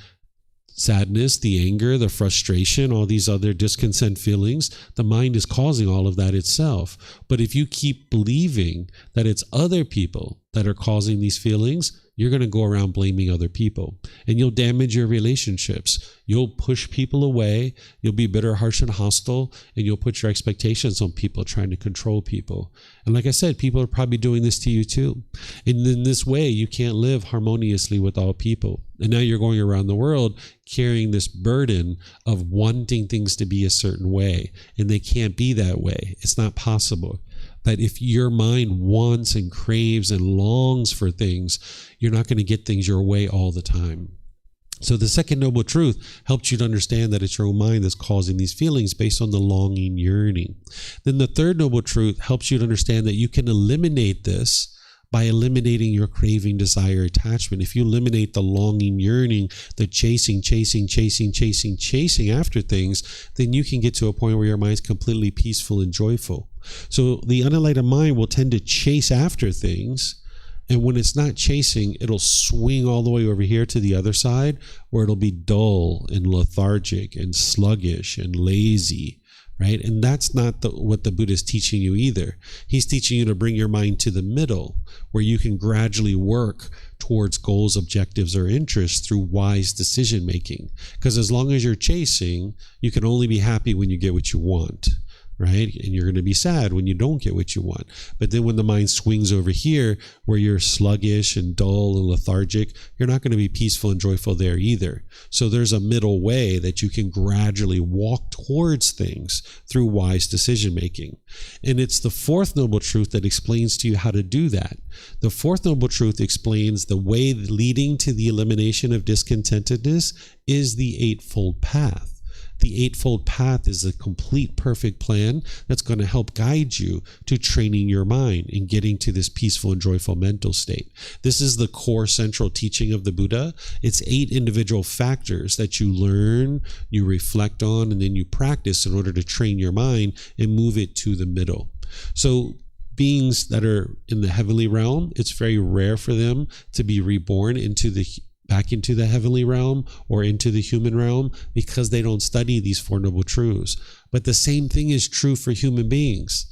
sadness, the anger, the frustration, all these other discontent feelings. The mind is causing all of that itself. But if you keep believing that it's other people that are causing these feelings, you're going to go around blaming other people and you'll damage your relationships. You'll push people away. You'll be bitter, harsh, and hostile, and you'll put your expectations on people, trying to control people. And like I said, people are probably doing this to you too. And in this way, you can't live harmoniously with all people. And now you're going around the world carrying this burden of wanting things to be a certain way, and they can't be that way. It's not possible. That if your mind wants and craves and longs for things, you're not going to get things your way all the time. So the second noble truth helps you to understand that it's your own mind that's causing these feelings based on the longing, yearning. Then the third noble truth helps you to understand that you can eliminate this by eliminating your craving, desire, attachment. If you eliminate the longing, yearning, the chasing after things, then you can get to a point where your mind's completely peaceful and joyful. So the unenlightened mind will tend to chase after things, and when it's not chasing, it'll swing all the way over here to the other side, where it'll be dull and lethargic and sluggish and lazy, right? And that's not what the Buddha is teaching you either. He's teaching you to bring your mind to the middle, where you can gradually work towards goals, objectives, or interests through wise decision making. Because as long as you're chasing, you can only be happy when you get what you want, right? And you're going to be sad when you don't get what you want. But then when the mind swings over here, where you're sluggish and dull and lethargic, you're not going to be peaceful and joyful there either. So there's a middle way that you can gradually walk towards things through wise decision making. And it's the fourth noble truth that explains to you how to do that. The fourth noble truth explains the way leading to the elimination of discontentedness is the Eightfold Path. The Eightfold Path is a complete perfect plan that's going to help guide you to training your mind and getting to this peaceful and joyful mental state. This is the core central teaching of the Buddha. It's 8 individual factors that you learn, you reflect on, and then you practice in order to train your mind and move it to the middle. So beings that are in the heavenly realm, it's very rare for them to be reborn back into the heavenly realm or into the human realm because they don't study these Four Noble Truths. But the same thing is true for human beings.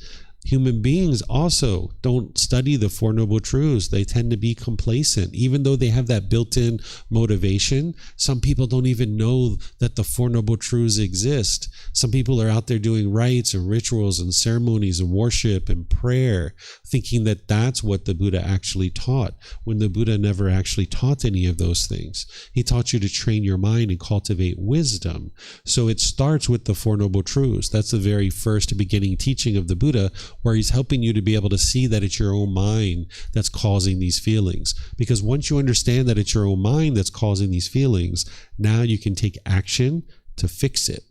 Human beings also don't study the Four Noble Truths. They tend to be complacent. Even though they have that built-in motivation, some people don't even know that the Four Noble Truths exist. Some people are out there doing rites and rituals and ceremonies and worship and prayer, thinking that that's what the Buddha actually taught, when the Buddha never actually taught any of those things. He taught you to train your mind and cultivate wisdom. So it starts with the Four Noble Truths. That's the very first beginning teaching of the Buddha, where he's helping you to be able to see that it's your own mind that's causing these feelings. Because once you understand that it's your own mind that's causing these feelings, now you can take action to fix it.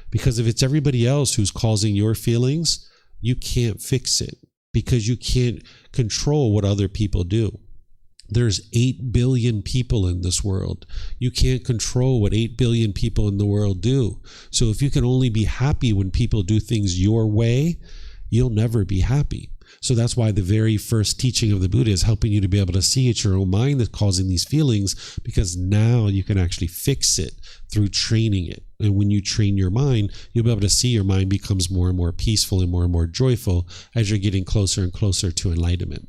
Because if it's everybody else who's causing your feelings, you can't fix it because you can't control what other people do. There's 8 billion people in this world. You can't control what 8 billion people in the world do. So if you can only be happy when people do things your way, you'll never be happy. So that's why the very first teaching of the Buddha is helping you to be able to see it's your own mind that's causing these feelings, because now you can actually fix it through training it. And when you train your mind, you'll be able to see your mind becomes more and more peaceful and more joyful as you're getting closer and closer to enlightenment.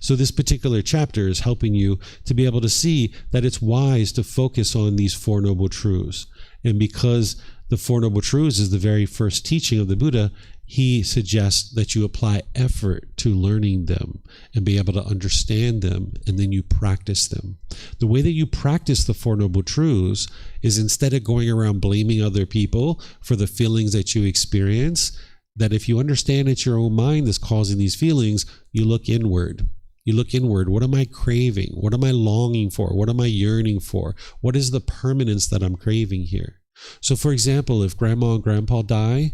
So this particular chapter is helping you to be able to see that it's wise to focus on these Four Noble Truths. And because the Four Noble Truths is the very first teaching of the Buddha, he suggests that you apply effort to learning them and be able to understand them, and then you practice them. The way that you practice the Four Noble Truths is, instead of going around blaming other people for the feelings that you experience, that if you understand it's your own mind that's causing these feelings, you look inward. You look inward. What am I craving? What am I longing for? What am I yearning for? What is the permanence that I'm craving here? So for example, if grandma and grandpa die,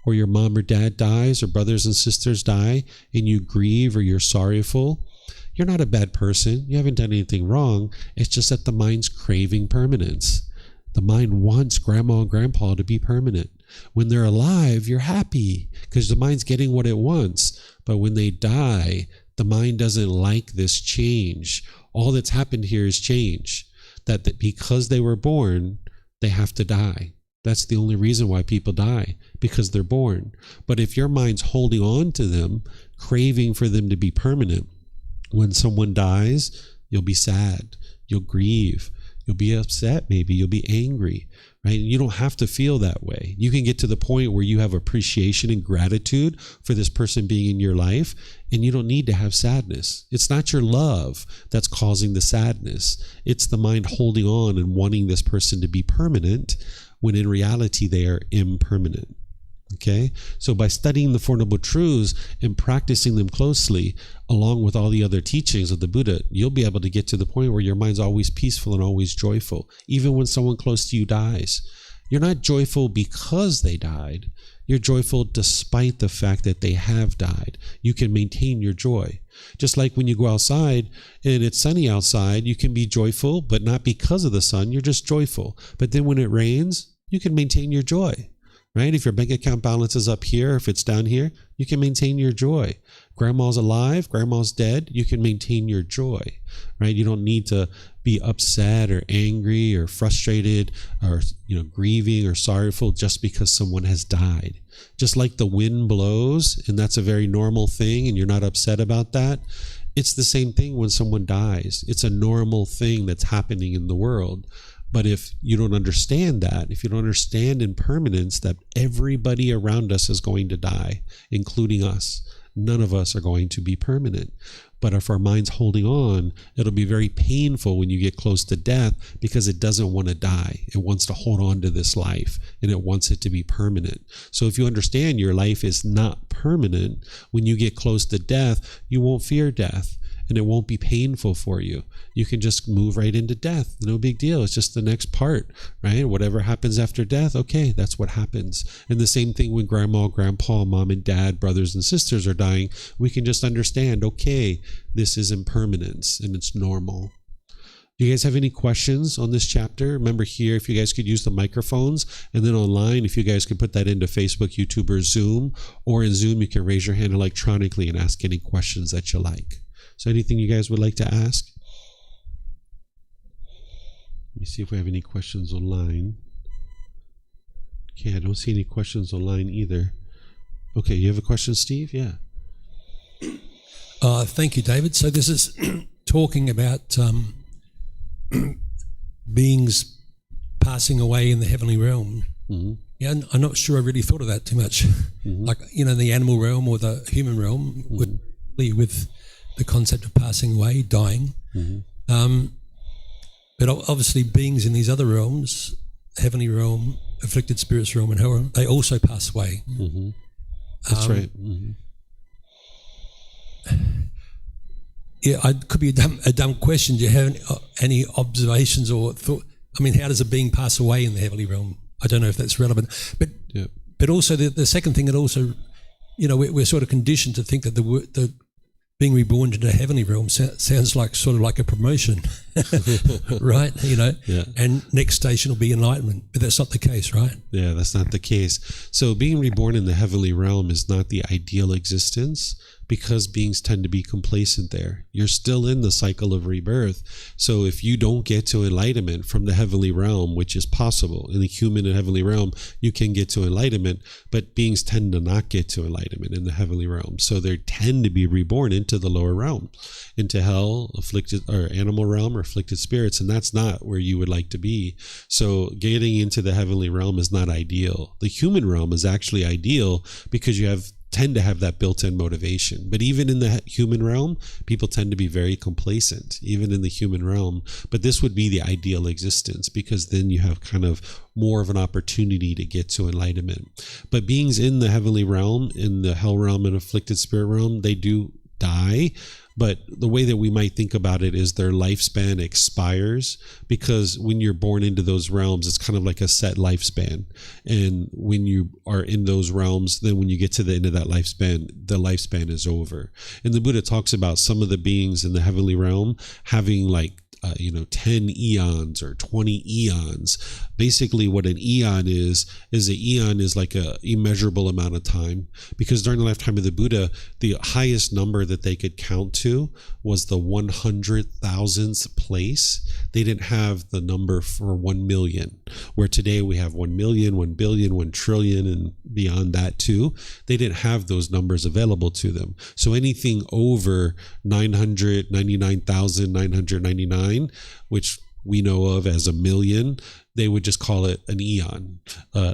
or your mom or dad dies, or brothers and sisters die, and you grieve or you're sorrowful, you're not a bad person. You haven't done anything wrong. It's just that the mind's craving permanence. The mind wants grandma and grandpa to be permanent. When they're alive, you're happy because the mind's getting what it wants. But when they die, the mind doesn't like this change. All that's happened here is change. That because they were born, they have to die. That's the only reason why people die, because they're born. But if your mind's holding on to them, craving for them to be permanent, when someone dies, you'll be sad, you'll grieve, you'll be upset, maybe you'll be angry, right? You don't have to feel that way. You can get to the point where you have appreciation and gratitude for this person being in your life, and you don't need to have sadness. It's not your love that's causing the sadness. It's the mind holding on and wanting this person to be permanent, when in reality they are impermanent. Okay? So by studying the Four Noble Truths and practicing them closely, along with all the other teachings of the Buddha, you'll be able to get to the point where your mind's always peaceful and always joyful, even when someone close to you dies. You're not joyful because they died. You're joyful despite the fact that they have died. You can maintain your joy. Just like when you go outside and it's sunny outside, you can be joyful, but not because of the sun. You're just joyful. But then when it rains, you can maintain your joy, right? If your bank account balance is up here, if it's down here, you can maintain your joy. Grandma's alive, grandma's dead, you can maintain your joy, right? You don't need to be upset or angry or frustrated or, grieving or sorrowful just because someone has died. Just like the wind blows, and that's a very normal thing, and you're not upset about that. It's the same thing when someone dies. It's a normal thing that's happening in the world. But if you don't understand that, if you don't understand impermanence, that everybody around us is going to die, including us, none of us are going to be permanent. But if our mind's holding on, it'll be very painful when you get close to death, because it doesn't want to die. It wants to hold on to this life, and it wants it to be permanent. So if you understand your life is not permanent, when you get close to death, you won't fear death. and it won't be painful for you. You can just move right into death. No big deal. It's just the next part, right? Whatever happens after death, okay, that's what happens. And the same thing when grandma, grandpa, mom and dad, brothers and sisters are dying, we can just understand, okay, this is impermanence and it's normal. Do you guys have any questions on this chapter? Remember here, if you guys could use the microphones, and then online, if you guys could put that into Facebook, YouTube, or Zoom, or in Zoom, you can raise your hand electronically and ask any questions that you like. So anything you guys would like to ask? Let me see if we have any questions online. Okay, I don't see any questions online either. Okay, you have a question, Steve? Yeah. Thank you, David. So this is talking about beings passing away in the heavenly realm. Mm-hmm. Yeah, I'm not sure I really thought of that too much. Mm-hmm. Like, the animal realm or the human realm, mm-hmm. with the concept of passing away, dying. Mm-hmm. But obviously beings in these other realms, heavenly realm, afflicted spirits realm, and hell realm, they also pass away. Mm-hmm. That's right. Mm-hmm. Yeah, it could be a dumb question. Do you have any observations or thought? I mean, how does a being pass away in the heavenly realm? I don't know if that's relevant. But also the second thing that also, we're sort of conditioned to think that the being reborn into the heavenly realm sounds like sort of like a promotion, right? Yeah. And next station will be enlightenment, but that's not the case, right? Yeah, that's not the case. So being reborn in the heavenly realm is not the ideal existence, because beings tend to be complacent there. You're still in the cycle of rebirth. So if you don't get to enlightenment from the heavenly realm, which is possible, in the human and heavenly realm, you can get to enlightenment, but beings tend to not get to enlightenment in the heavenly realm. So they tend to be reborn into the lower realm, into hell, afflicted, or animal realm, or afflicted spirits, and that's not where you would like to be. So getting into the heavenly realm is not ideal. The human realm is actually ideal because you tend to have that built-in motivation. But even in the human realm, people tend to be very complacent, even in the human realm. But this would be the ideal existence, because then you have kind of more of an opportunity to get to enlightenment. But beings in the heavenly realm, in the hell realm and afflicted spirit realm, they do die. But the way that we might think about it is their lifespan expires, because when you're born into those realms, it's kind of like a set lifespan. And when you are in those realms, then when you get to the end of that lifespan, the lifespan is over. And the Buddha talks about some of the beings in the heavenly realm having 10 eons or 20 eons. Basically what an eon is an eon is like a immeasurable amount of time, because during the lifetime of the Buddha, the highest number that they could count to was the 100,000th place. They didn't have the number for 1 million, where today we have 1 million, 1 billion, 1 trillion, and beyond that too. They didn't have those numbers available to them. So anything over 999,999, which we know of as a million, they would just call it an eon,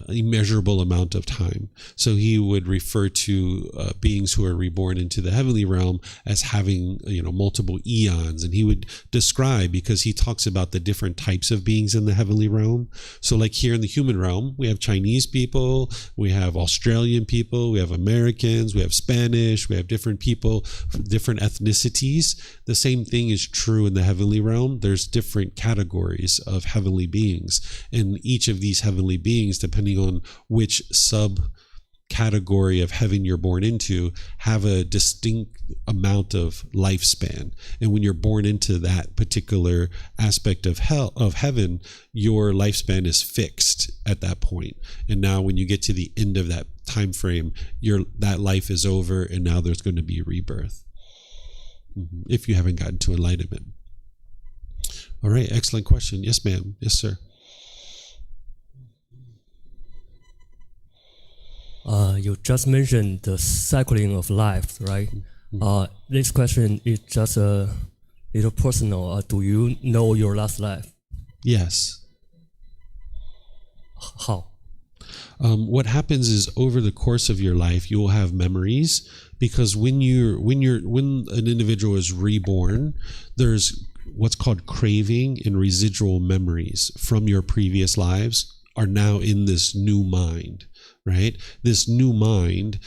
immeasurable amount of time. So he would refer to beings who are reborn into the heavenly realm as having, multiple eons. And he would describe, because he talks about the different types of beings in the heavenly realm. So like here in the human realm, we have Chinese people, we have Australian people, we have Americans, we have Spanish, we have different people, different ethnicities. The same thing is true in the heavenly realm. There's different categories of heavenly beings. And each of these heavenly beings, depending on which subcategory of heaven you're born into, have a distinct amount of lifespan. And when you're born into that particular aspect of heaven, your lifespan is fixed at that point. And now when you get to the end of that time frame, that life is over, and now there's going to be rebirth. If you haven't gotten to enlightenment. All right, excellent question. Yes, ma'am. Yes, sir. You just mentioned the cycling of life, right? This question is just a little personal. Do you know your last life? Yes. How? What happens is, over the course of your life, you will have memories, because when an individual is reborn, there's what's called craving and residual memories from your previous lives are now in this new mind, right? This new mind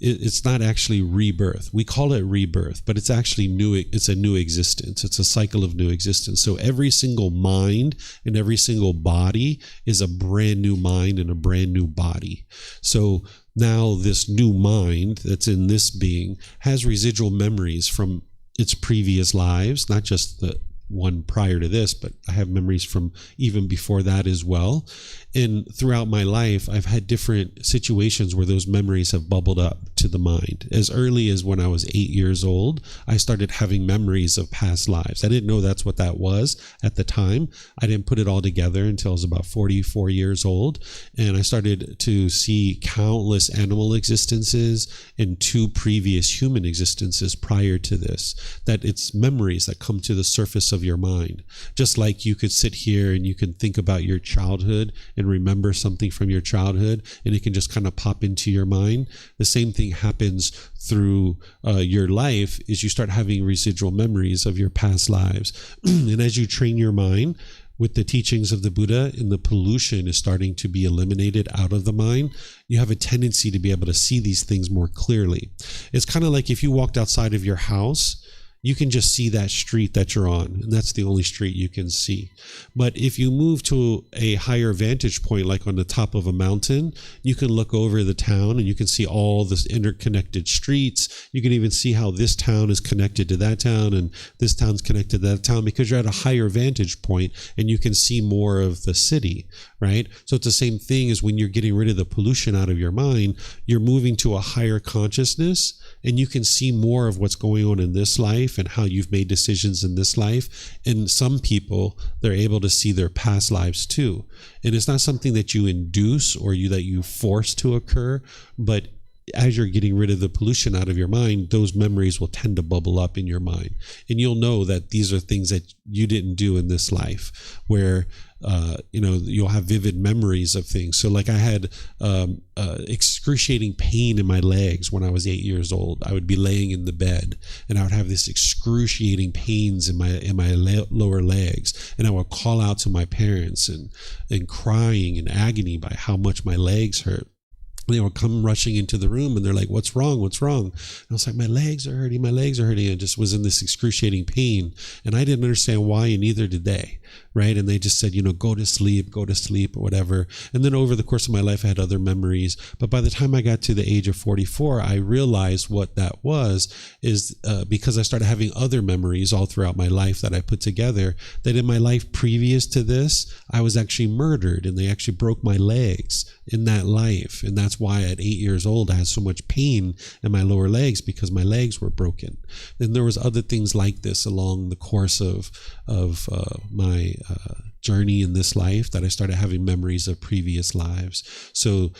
it's not actually rebirth. We call it rebirth, but it's actually new. It's a new existence. It's a cycle of new existence. So every single mind and every single body is a brand new mind and a brand new body. So now this new mind that's in this being has residual memories from its previous lives, not just the one prior to this, but I have memories from even before that as well. And throughout my life, I've had different situations where those memories have bubbled up to the mind. As early as when I was 8 years old, I started having memories of past lives. I didn't know that's what that was at the time. I didn't put it all together until I was about 44 years old. And I started to see countless animal existences and 2 previous human existences prior to this. That it's memories that come to the surface of your mind. Just like you could sit here and you can think about your childhood and remember something from your childhood, and it can just kind of pop into your mind. The same thing happens through your life, is you start having residual memories of your past lives. And as you train your mind with the teachings of the Buddha and the pollution is starting to be eliminated out of the mind, you have a tendency to be able to see these things more clearly. It's kind of like if you walked outside of your house, you can just see that street that you're on, and that's the only street you can see. But if you move to a higher vantage point, like on the top of a mountain, you can look over the town and you can see all this interconnected streets. You can even see how this town is connected to that town and this town's connected to that town, because you're at a higher vantage point and you can see more of the city, right? So it's the same thing as when you're getting rid of the pollution out of your mind, you're moving to a higher consciousness, and you can see more of what's going on in this life and how you've made decisions in this life. And some people, they're able to see their past lives too. And it's not something that you induce or that you force to occur, but as you're getting rid of the pollution out of your mind, those memories will tend to bubble up in your mind. And you'll know that these are things that you didn't do in this life, where you'll have vivid memories of things. So like I had excruciating pain in my legs when I was 8 years old. I would be laying in the bed and I would have this excruciating pains in my lower legs, and I would call out to my parents and crying in agony by how much my legs hurt. They would come rushing into the room and they're like, what's wrong? What's wrong? And I was like, my legs are hurting. My legs are hurting. I just was in this excruciating pain. And I didn't understand why, and neither did they. Right. And they just said, go to sleep, or whatever. And then over the course of my life, I had other memories. But by the time I got to the age of 44, I realized what that was, is because I started having other memories all throughout my life that I put together, that in my life previous to this, I was actually murdered and they actually broke my legs in that life. And that's why at 8 years old, I had so much pain in my lower legs, because my legs were broken. And there was other things like this along the course of my journey in this life, that I started having memories of previous lives. So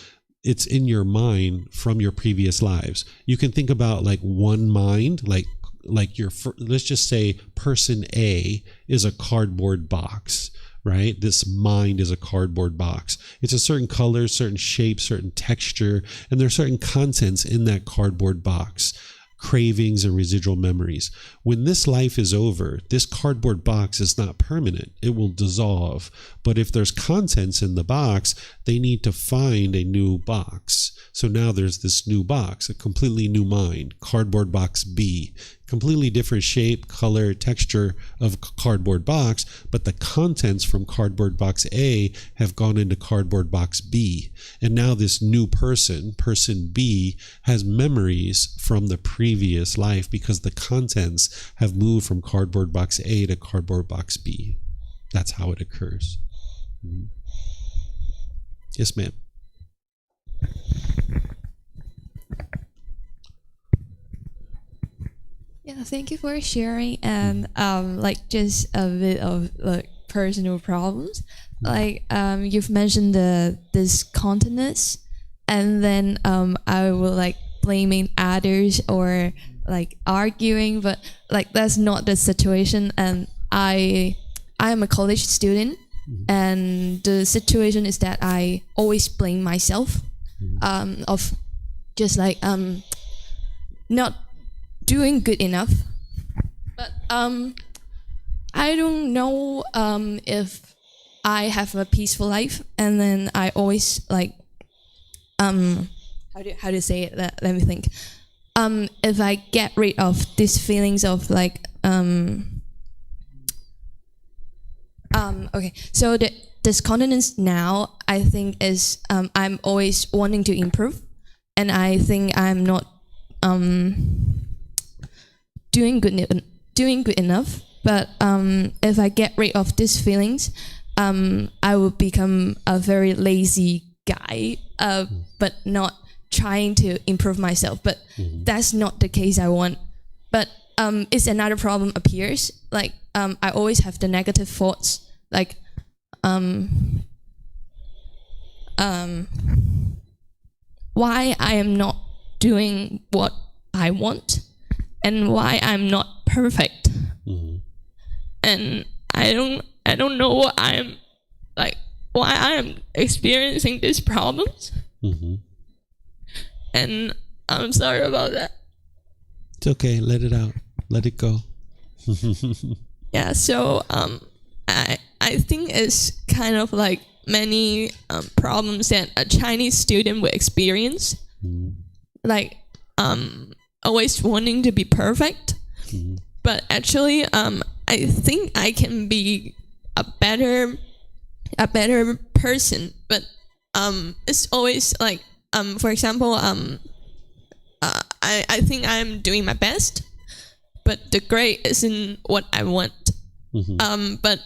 it's in your mind from your previous lives. You can think about like one mind, like let's just say person A is a cardboard box. Right? This mind is a cardboard box. It's a certain color, certain shape, certain texture, and there are certain contents in that cardboard box, cravings and residual memories. When this life is over, this cardboard box is not permanent. It will dissolve. But if there's contents in the box, they need to find a new box. So now there's this new box, a completely new mind, cardboard box B. Completely different shape, color, texture of cardboard box, but the contents from cardboard box A have gone into cardboard box B. And now this new person B, has memories from the previous life, because the contents have moved from cardboard box A to cardboard box B. That's how it occurs. Mm-hmm. Yes, ma'am. Yeah, thank you for sharing, and just a bit of personal problems. You've mentioned this continence, and then I will blaming others or arguing, but that's not the situation. And I am a college student, and the situation is that I always blame myself of just not doing good enough. But I don't know if I have a peaceful life, and then I always how do you say it? Let me think. If I get rid of these feelings of like okay, so the discontinuous now, I think is I'm always wanting to improve, and I think I'm not doing good enough. But if I get rid of these feelings, I will become a very lazy guy, but not trying to improve myself. But that's not the case I want. But it's another problem appears. Like I always have the negative thoughts, like why I am not doing what I want, and why I'm not perfect, and I don't know what I'm like, why I am experiencing these problems, and I'm sorry about that. It's okay. Let it out. Let it go. Yeah. So I think it's kind of like many problems that a Chinese student will experience, like always wanting to be perfect. But actually, I think I can be a better person. But it's always like for example, I think I'm doing my best, but the grade isn't what I want. But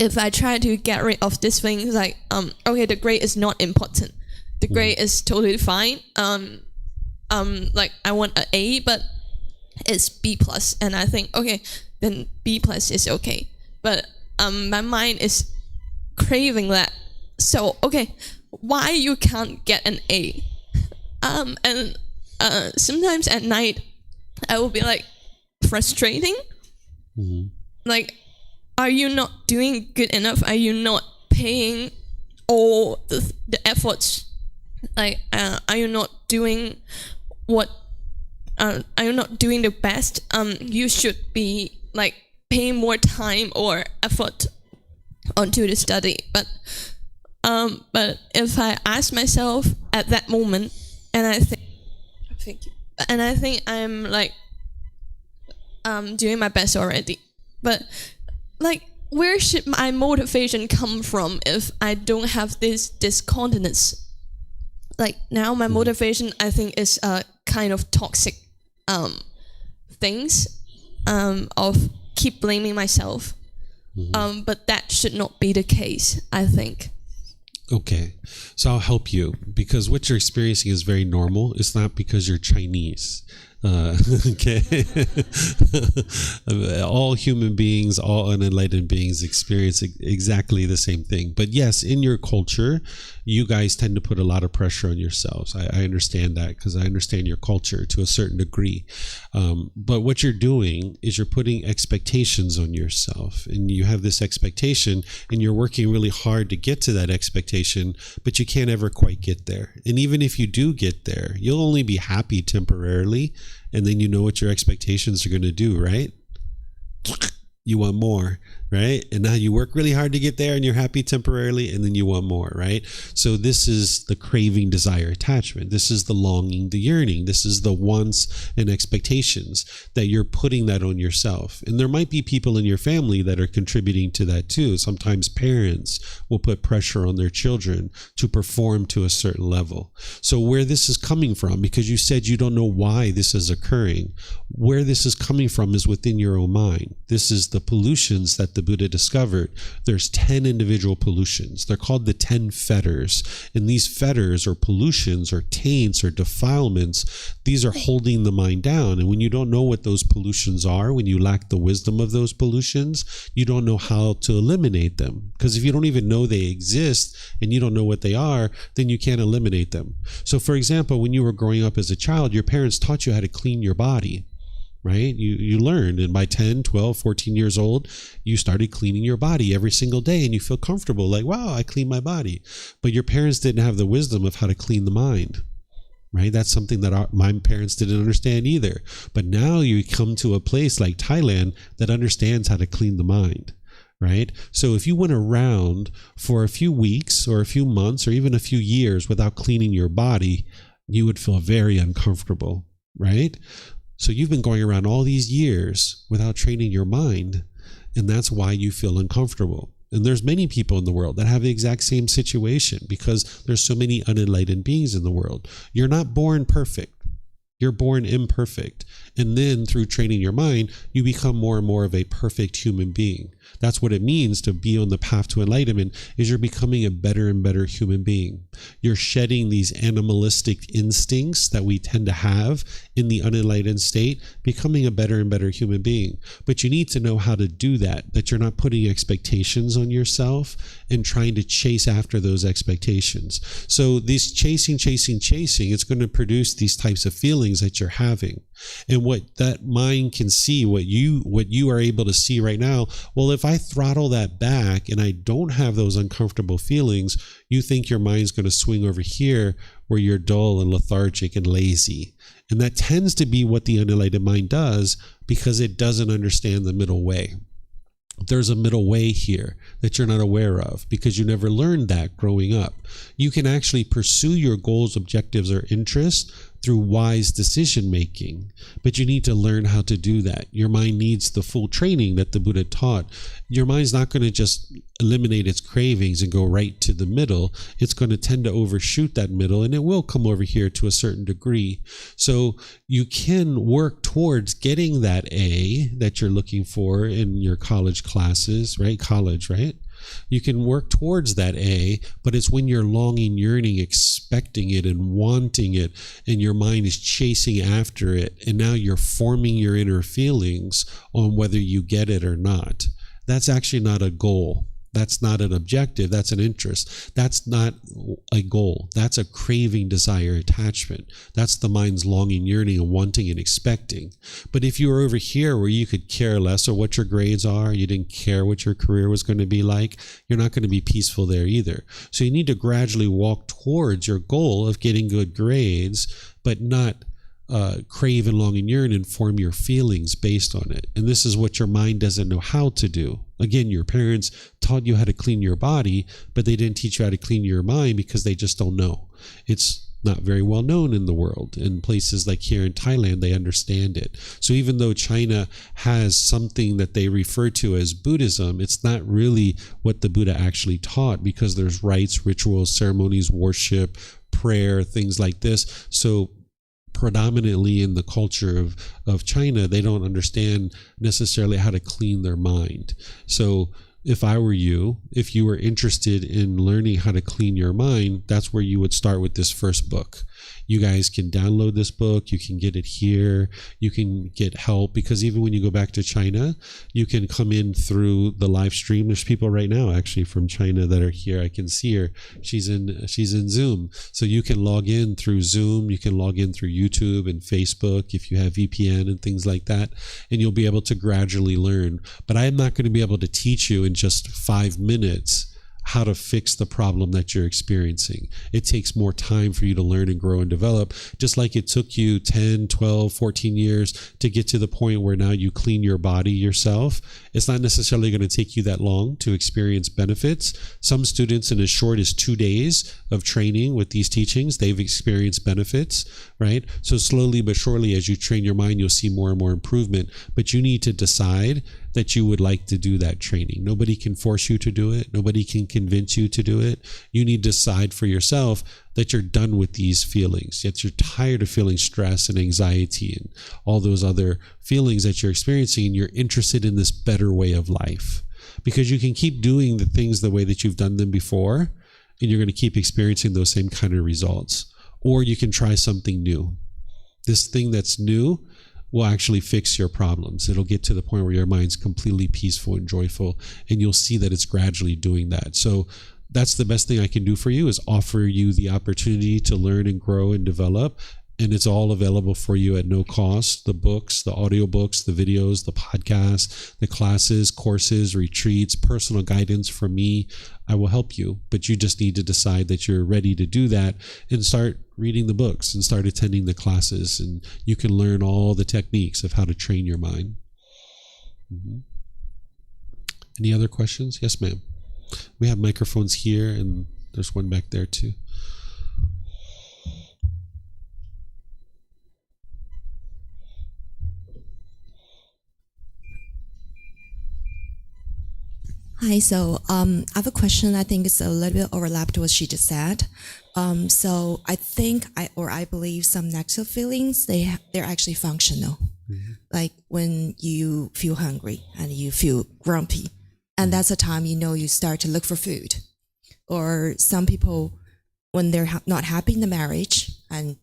if I try to get rid of these things, like okay, the grade is not important. The grade is totally fine. Like I want an A, but it's B plus, and I think okay, then B plus is okay. But my mind is craving that. So okay, why you can't get an A? And sometimes at night I will be like frustrating. Like, are you not doing good enough? Are you not paying all the efforts? Like, are you not doing what? Are you not doing the best? You should be like paying more time or effort onto the study. But if I ask myself at that moment, and I think, thank you, and I think I'm like doing my best already, but like, where should my motivation come from if I don't have this discontinuous? Like now, my motivation, I think, is kind of toxic things of keep blaming myself. But that should not be the case, I think. Okay, so I'll help you, because what you're experiencing is very normal. It's not because you're Chinese. Okay. All human beings, all unenlightened beings experience exactly the same thing. But yes, in your culture, you guys tend to put a lot of pressure on yourselves. I understand that, because I understand your culture to a certain degree. But what you're doing is you're putting expectations on yourself, and you have this expectation, and you're working really hard to get to that expectation, but you can't ever quite get there. And even if you do get there, you'll only be happy temporarily. And then you know what your expectations are going to do, right? You want more, right? And now you work really hard to get there, and you're happy temporarily, and then you want more, right? So this is the craving, desire, attachment. This is the longing, the yearning. This is the wants and expectations that you're putting that on yourself. And there might be people in your family that are contributing to that too. Sometimes parents will put pressure on their children to perform to a certain level. So where this is coming from, because you said you don't know why this is occurring, where this is coming from is within your own mind. This is the pollutions that the Buddha discovered. There's 10 individual pollutions. They're called the 10 fetters. And these fetters or pollutions or taints or defilements, these are holding the mind down. And when you don't know what those pollutions are, when you lack the wisdom of those pollutions, you don't know how to eliminate them. Because if you don't even know they exist and you don't know what they are, then you can't eliminate them. So for example, when you were growing up as a child, your parents taught you how to clean your body. Right? You learned, and by 10, 12, 14 years old, you started cleaning your body every single day, and you feel comfortable, like, wow, I clean my body. But your parents didn't have the wisdom of how to clean the mind. Right? That's something that my parents didn't understand either. But now you come to a place like Thailand that understands how to clean the mind. Right? So if you went around for a few weeks or a few months or even a few years without cleaning your body, you would feel very uncomfortable, right? So you've been going around all these years without training your mind, and that's why you feel uncomfortable. And there's many people in the world that have the exact same situation because there's so many unenlightened beings in the world. You're not born perfect. You're born imperfect. And then through training your mind, you become more and more of a perfect human being. That's what it means to be on the path to enlightenment, is you're becoming a better and better human being. You're shedding these animalistic instincts that we tend to have in the unenlightened state, becoming a better and better human being. But you need to know how to do that you're not putting expectations on yourself and trying to chase after those expectations. So this chasing, it's going to produce these types of feelings that you're having. And what that mind can see, what you are able to see right now, well, if I throttle that back and I don't have those uncomfortable feelings, you think your mind's going to swing over here where you're dull and lethargic and lazy. And that tends to be what the unenlightened mind does because it doesn't understand the middle way. There's a middle way here that you're not aware of because you never learned that growing up. You can actually pursue your goals, objectives, or interests through wise decision making, but you need to learn how to do that. Your mind needs the full training that the Buddha taught. Your mind's not going to just eliminate its cravings and go right to the middle. It's going to tend to overshoot that middle, and it will come over here to a certain degree. So you can work towards getting that A that you're looking for in your college classes, right? College, right? You can work towards that A, but it's when you're longing, yearning, expecting it and wanting it, and your mind is chasing after it, and now you're forming your inner feelings on whether you get it or not. That's actually not a goal. That's not an objective. That's an interest. That's not a goal. That's a craving, desire, attachment. That's the mind's longing, yearning, and wanting and expecting. But if you were over here where you could care less or what your grades are, you didn't care what your career was going to be like, you're not going to be peaceful there either. So you need to gradually walk towards your goal of getting good grades, but not crave and long and yearn and form your feelings based on it. And this is what your mind doesn't know how to do. Again, your parents taught you how to clean your body, but they didn't teach you how to clean your mind because they just don't know. It's not very well known in the world. In places like here in Thailand, they understand it. So even though China has something that they refer to as Buddhism, it's not really what the Buddha actually taught because there's rites, rituals, ceremonies, worship, prayer, things like this. So predominantly in the culture of China, they don't understand necessarily how to clean their mind. So if I were you, if you were interested in learning how to clean your mind, that's where you would start with this first book. You guys can download this book. You can get it here. You can get help because even when you go back to China, you can come in through the live stream. There's people right now actually from China that are here. I can see her. She's in Zoom. So you can log in through Zoom. You can log in through YouTube and Facebook if you have VPN and things like that. And you'll be able to gradually learn. But I am not going to be able to teach you in just 5 minutes how to fix the problem that you're experiencing. It takes more time for you to learn and grow and develop, just like it took you 10, 12, 14 years to get to the point where now you clean your body yourself. It's not necessarily going to take you that long to experience benefits. Some students in as short as 2 days of training with these teachings, they've experienced benefits, right? So slowly but surely, as you train your mind, you'll see more and more improvement, but you need to decide that you would like to do that training. Nobody can force you to do it. Nobody can convince you to do it. You need to decide for yourself that you're done with these feelings, that you're tired of feeling stress and anxiety and all those other feelings that you're experiencing, and you're interested in this better way of life. Because you can keep doing the things the way that you've done them before, and you're going to keep experiencing those same kind of results. Or you can try something new. This thing that's new will actually fix your problems. It'll get to the point where your mind's completely peaceful and joyful, and you'll see that it's gradually doing that. So that's the best thing I can do for you, is offer you the opportunity to learn and grow and develop. And it's all available for you at no cost. The books, the audiobooks, the videos, the podcasts, the classes, courses, retreats, personal guidance from me. I will help you, but you just need to decide that you're ready to do that and start reading the books and start attending the classes, and you can learn all the techniques of how to train your mind. Mm-hmm. Any other questions? Yes, ma'am. We have microphones here, and there's one back there too. Hi, so I have a question. I think it's a little bit overlapped to what she just said. So I think I believe some negative feelings, they're actually functional. Mm-hmm. Like when you feel hungry and you feel grumpy, and that's a time you start to look for food. Or some people, when they're not happy in the marriage and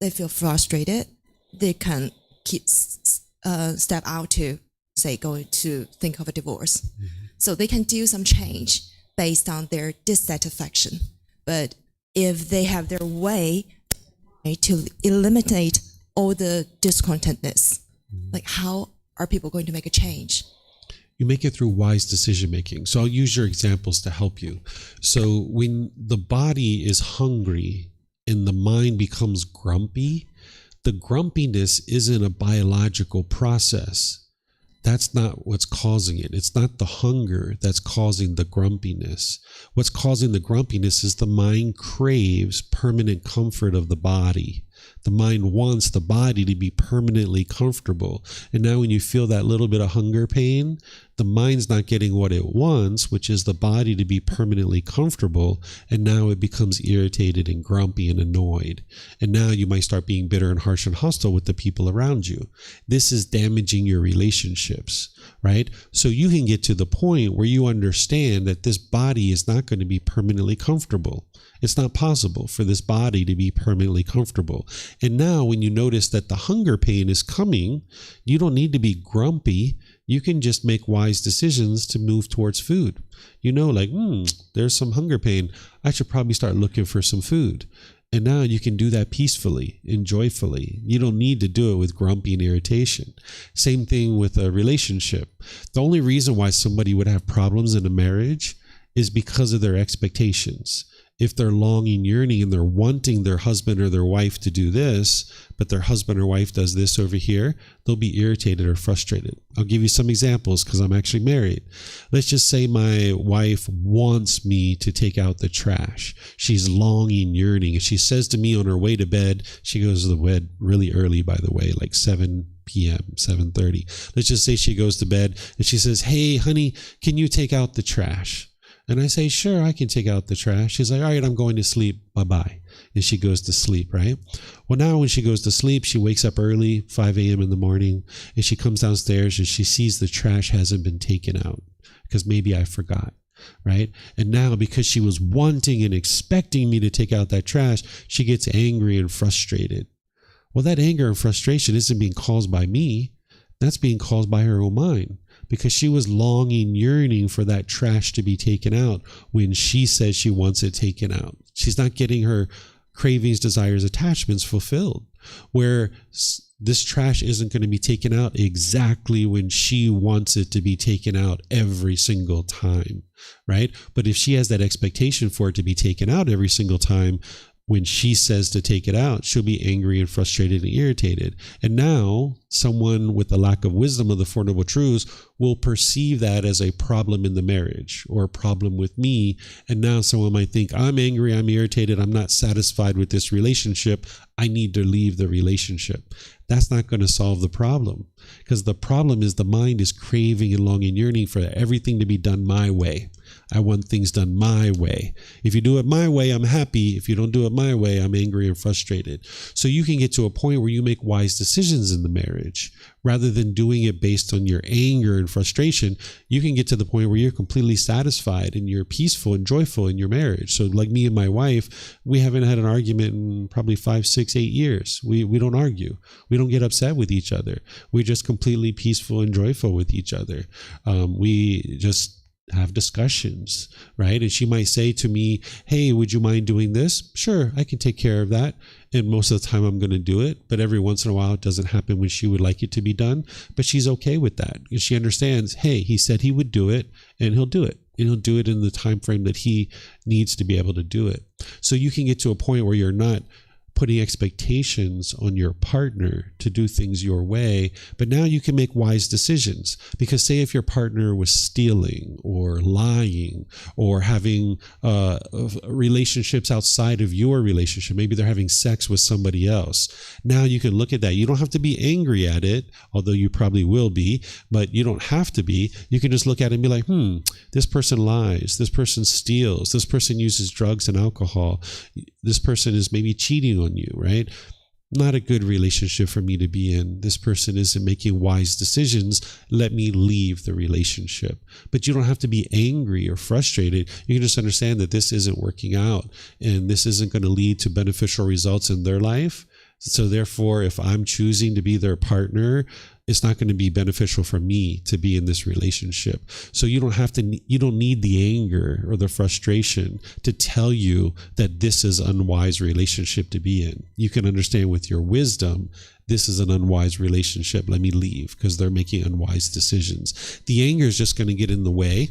they feel frustrated, they can step out to, say, going to think of a divorce. Mm-hmm. So they can do some change based on their dissatisfaction. But if they have their way to eliminate all the discontentness, like how are people going to make a change? You make it through wise decision making. So I'll use your examples to help you. So when the body is hungry and the mind becomes grumpy, the grumpiness isn't a biological process. That's not what's causing it. It's not the hunger that's causing the grumpiness. What's causing the grumpiness is the mind craves permanent comfort of the body. The mind wants the body to be permanently comfortable. And now when you feel that little bit of hunger pain, the mind's not getting what it wants, which is the body to be permanently comfortable. And now it becomes irritated and grumpy and annoyed. And now you might start being bitter and harsh and hostile with the people around you. This is damaging your relationships, right? So you can get to the point where you understand that this body is not going to be permanently comfortable. It's not possible for this body to be permanently comfortable. And now when you notice that the hunger pain is coming, you don't need to be grumpy. You can just make wise decisions to move towards food. There's some hunger pain. I should probably start looking for some food. And now you can do that peacefully and joyfully. You don't need to do it with grumpy and irritation. Same thing with a relationship. The only reason why somebody would have problems in a marriage is because of their expectations. If they're longing, yearning, and they're wanting their husband or their wife to do this, but their husband or wife does this over here, they'll be irritated or frustrated. I'll give you some examples because I'm actually married. Let's just say my wife wants me to take out the trash. She's longing, yearning. And she says to me on her way to bed, she goes to the bed really early, by the way, like 7 p.m., 7:30. Let's just say she goes to bed and she says, "Hey, honey, can you take out the trash?" And I say, "Sure, I can take out the trash." She's like, "All right, I'm going to sleep. Bye-bye." And she goes to sleep, right? Well, now when she goes to sleep, she wakes up early, 5 a.m. in the morning, and she comes downstairs and she sees the trash hasn't been taken out because maybe I forgot, right? And now because she was wanting and expecting me to take out that trash, she gets angry and frustrated. Well, that anger and frustration isn't being caused by me. That's being caused by her own mind. Because she was longing, yearning for that trash to be taken out when she says she wants it taken out. She's not getting her cravings, desires, attachments fulfilled. Where this trash isn't going to be taken out exactly when she wants it to be taken out every single time, right? But if she has that expectation for it to be taken out every single time, when she says to take it out, she'll be angry and frustrated and irritated. And now someone with a lack of wisdom of the Four Noble Truths will perceive that as a problem in the marriage or a problem with me. And now someone might think, I'm angry, I'm irritated, I'm not satisfied with this relationship. I need to leave the relationship. That's not going to solve the problem, because the problem is the mind is craving and longing, yearning for everything to be done my way. I want things done my way. If you do it my way, I'm happy. If you don't do it my way, I'm angry and frustrated. So you can get to a point where you make wise decisions in the marriage. Rather than doing it based on your anger and frustration, you can get to the point where you're completely satisfied and you're peaceful and joyful in your marriage. So like me and my wife, we haven't had an argument in probably 5, 6, 8 years. We don't argue. We don't get upset with each other. We're just completely peaceful and joyful with each other. We just have discussions, right? And she might say to me, "Hey, would you mind doing this?" Sure, I can take care of that. And most of the time I'm going to do it. But every once in a while, it doesn't happen when she would like it to be done. But she's okay with that. And she understands, hey, he said he would do it and he'll do it. And he'll do it in the time frame that he needs to be able to do it. So you can get to a point where you're not putting expectations on your partner to do things your way, but now you can make wise decisions. Because say if your partner was stealing or lying or having relationships outside of your relationship, maybe they're having sex with somebody else. Now you can look at that. You don't have to be angry at it, although you probably will be, but you don't have to be. You can just look at it and be like, this person lies, this person steals, this person uses drugs and alcohol, this person is maybe cheating on you, right? Not a good relationship for me to be in. This person isn't making wise decisions. Let me leave the relationship. But you don't have to be angry or frustrated. You can just understand that this isn't working out and this isn't going to lead to beneficial results in their life. So therefore, if I'm choosing to be their partner, it's not going to be beneficial for me to be in this relationship. So you don't need the anger or the frustration to tell you that this is an unwise relationship to be in. You can understand with your wisdom, this is an unwise relationship. Let me leave because they're making unwise decisions. The anger is just going to get in the way.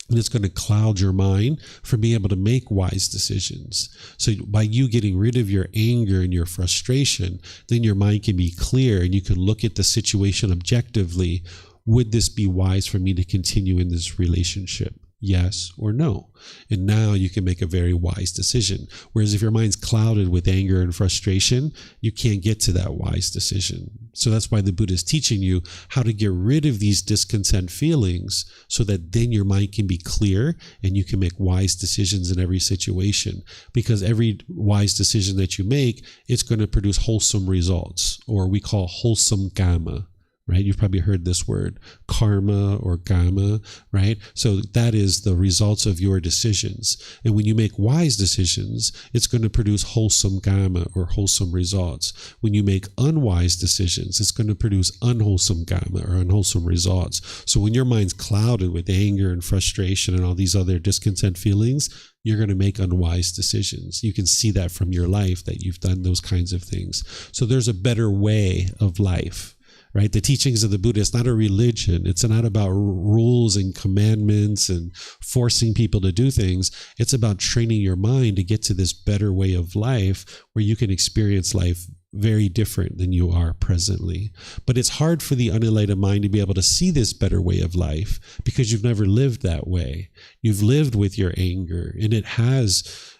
And it's going to cloud your mind from being able to make wise decisions. So by you getting rid of your anger and your frustration, then your mind can be clear and you can look at the situation objectively. Would this be wise for me to continue in this relationship? Yes or no? And now you can make a very wise decision. Whereas if your mind's clouded with anger and frustration, you can't get to that wise decision. So that's why the Buddha is teaching you how to get rid of these discontent feelings so that then your mind can be clear and you can make wise decisions in every situation. Because every wise decision that you make, it's going to produce wholesome results, or we call wholesome karma. Right? You've probably heard this word, karma or gamma, right? So that is the results of your decisions. And when you make wise decisions, it's going to produce wholesome gamma or wholesome results. When you make unwise decisions, it's going to produce unwholesome gamma or unwholesome results. So when your mind's clouded with anger and frustration and all these other discontent feelings, you're going to make unwise decisions. You can see that from your life that you've done those kinds of things. So there's a better way of life. Right? The teachings of the Buddha, it's not a religion. It's not about rules and commandments and forcing people to do things. It's about training your mind to get to this better way of life where you can experience life very different than you are presently. But it's hard for the unenlightened mind to be able to see this better way of life because you've never lived that way. You've lived with your anger and it has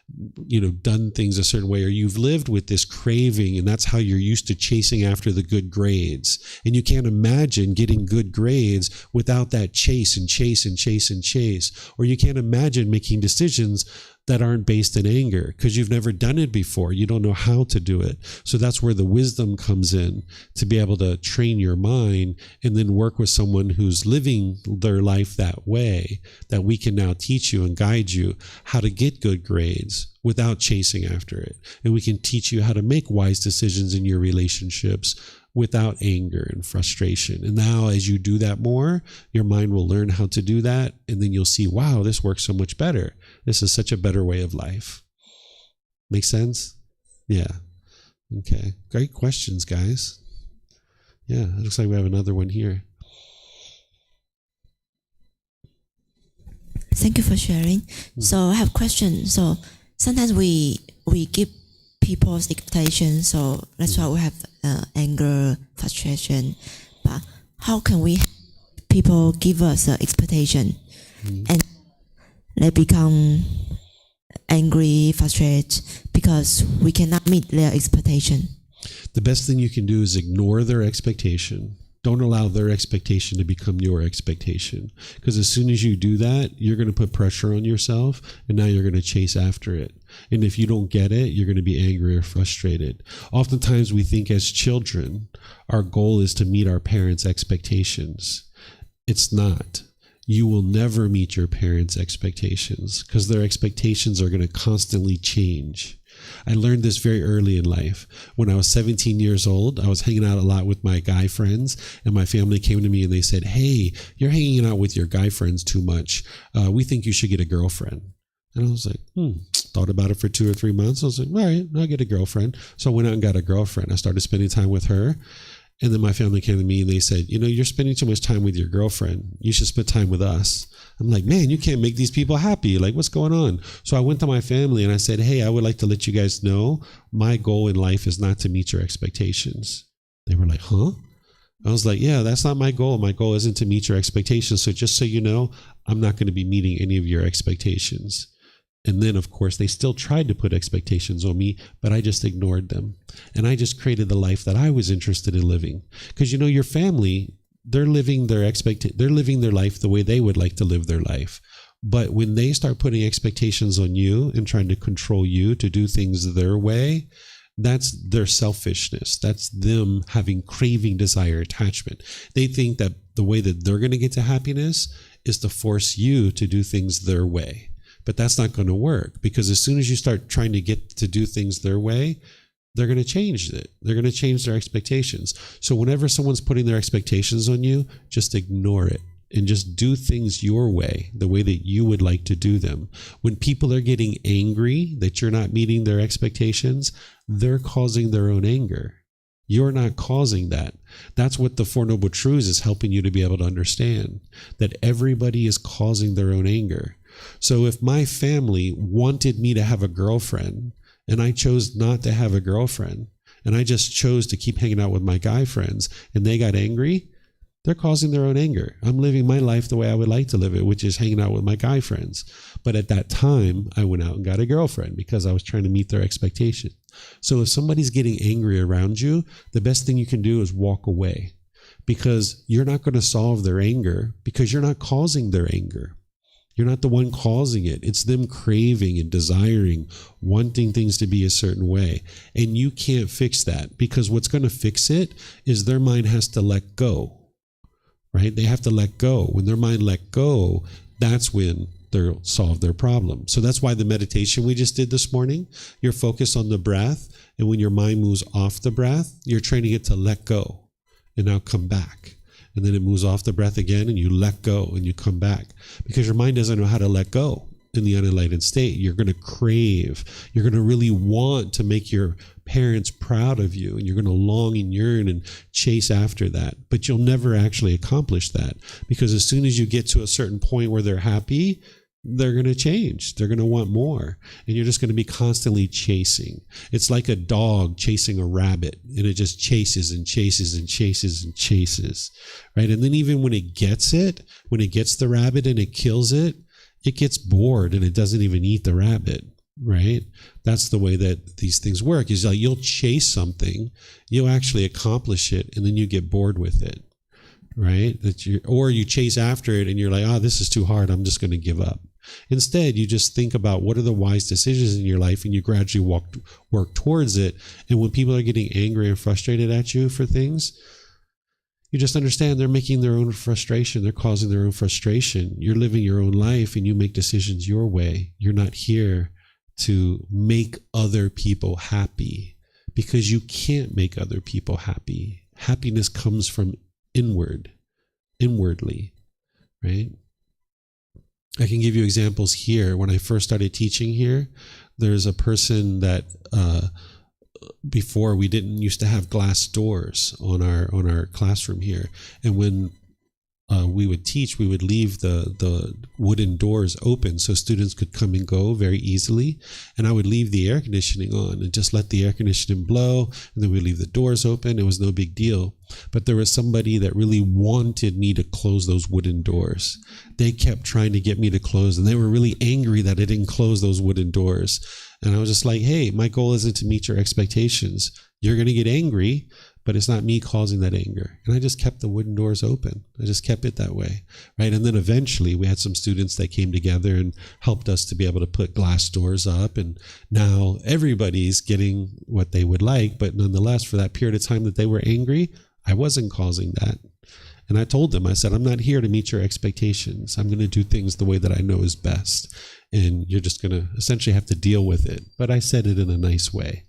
done things a certain way, or you've lived with this craving and that's how you're used to chasing after the good grades. And you can't imagine getting good grades without that chase and chase and chase and chase. Or you can't imagine making decisions that aren't based in anger because you've never done it before. You don't know how to do it. So that's where the wisdom comes in, to be able to train your mind and then work with someone who's living their life that way, that we can now teach you and guide you how to get good grades without chasing after it. And we can teach you how to make wise decisions in your relationships without anger and frustration. And now as you do that more, your mind will learn how to do that. And then you'll see, wow, this works so much better. This is such a better way of life. Make sense? Yeah. Okay. Great questions, guys. Yeah, it looks like we have another one here. Thank you for sharing. So I have a question. So sometimes we give people's expectations, so that's why we have anger, frustration. But how can we people give us an expectation and they become angry, frustrated because we cannot meet their expectation? The best thing you can do is ignore their expectation. Don't allow their expectation to become your expectation. Because as soon as you do that, you're going to put pressure on yourself and now you're going to chase after it. And if you don't get it, you're going to be angry or frustrated. Oftentimes we think as children, our goal is to meet our parents' expectations. It's not. You will never meet your parents' expectations because their expectations are going to constantly change. I learned this very early in life. When I was 17 years old, I was hanging out a lot with my guy friends, and my family came to me and they said, "Hey, you're hanging out with your guy friends too much. We think you should get a girlfriend." And I was like, thought about it for 2 or 3 months. I was like, all right, I'll get a girlfriend. So I went out and got a girlfriend. I started spending time with her. And then my family came to me and they said, you're spending too much time with your girlfriend. You should spend time with us. I'm like, man, you can't make these people happy. Like, what's going on? So I went to my family and I said, hey, I would like to let you guys know my goal in life is not to meet your expectations. They were like, huh? I was like, yeah, that's not my goal. My goal isn't to meet your expectations. So just so you know, I'm not going to be meeting any of your expectations. And then, of course, they still tried to put expectations on me, but I just ignored them. And I just created the life that I was interested in living. Because, your family, they're living their life the way they would like to live their life. But when they start putting expectations on you and trying to control you to do things their way, that's their selfishness. That's them having craving, desire, attachment. They think that the way that they're going to get to happiness is to force you to do things their way. But that's not going to work, because as soon as you start trying to get to do things their way, they're going to change it. They're going to change their expectations. So whenever someone's putting their expectations on you, just ignore it and just do things your way, the way that you would like to do them. When people are getting angry that you're not meeting their expectations, they're causing their own anger. You're not causing that. That's what the Four Noble Truths is helping you to be able to understand, that everybody is causing their own anger. So if my family wanted me to have a girlfriend and I chose not to have a girlfriend and I just chose to keep hanging out with my guy friends and they got angry, they're causing their own anger. I'm living my life the way I would like to live it, which is hanging out with my guy friends. But at that time, I went out and got a girlfriend because I was trying to meet their expectation. So if somebody's getting angry around you, the best thing you can do is walk away, because you're not going to solve their anger, because you're not causing their anger. You're not the one causing it. It's them craving and desiring, wanting things to be a certain way. And you can't fix that, because what's going to fix it is their mind has to let go, right? They have to let go. When their mind let go, that's when they'll solve their problem. So that's why the meditation we just did this morning, you're focused on the breath. And when your mind moves off the breath, you're training it to let go and now come back. And then it moves off the breath again and you let go and you come back, because your mind doesn't know how to let go in the unenlightened state. You're going to crave. You're going to really want to make your parents proud of you, and you're going to long and yearn and chase after that. But you'll never actually accomplish that, because as soon as you get to a certain point where they're happy, they're going to change. They're going to want more. And you're just going to be constantly chasing. It's like a dog chasing a rabbit, and it just chases and chases and chases and chases, right? And then even when it gets the rabbit and it kills it, it gets bored and it doesn't even eat the rabbit, right? That's the way that these things work, is like you'll chase something, you'll actually accomplish it, and then you get bored with it, right? Or you chase after it and you're like, oh, this is too hard, I'm just going to give up. Instead, you just think about what are the wise decisions in your life, and you gradually work towards it. And when people are getting angry and frustrated at you for things, you just understand they're making their own frustration. They're causing their own frustration. You're living your own life and you make decisions your way. You're not here to make other people happy, because you can't make other people happy. Happiness comes from inwardly, right? I can give you examples here. When I first started teaching here, there's a person that before we didn't used to have glass doors on our classroom here, and when we would teach, we would leave the wooden doors open so students could come and go very easily. And I would leave the air conditioning on and just let the air conditioning blow, and then we'd leave the doors open. It was no big deal. But there was somebody that really wanted me to close those wooden doors. They kept trying to get me to close, and they were really angry that I didn't close those wooden doors. And I was just like, hey, my goal isn't to meet your expectations. You're going to get angry, but it's not me causing that anger. And I just kept the wooden doors open. I just kept it that way, right? And then eventually we had some students that came together and helped us to be able to put glass doors up. And now everybody's getting what they would like. But nonetheless, for that period of time that they were angry, I wasn't causing that. And I told them, I said, I'm not here to meet your expectations. I'm going to do things the way that I know is best. And you're just going to essentially have to deal with it. But I said it in a nice way,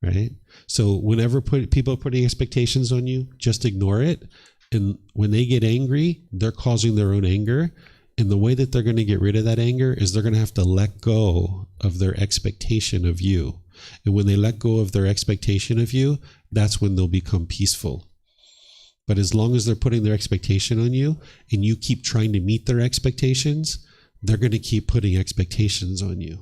right? So whenever people are putting expectations on you, just ignore it. And when they get angry, they're causing their own anger. And the way that they're going to get rid of that anger is they're going to have to let go of their expectation of you. And when they let go of their expectation of you, that's when they'll become peaceful. But as long as they're putting their expectation on you and you keep trying to meet their expectations, they're going to keep putting expectations on you.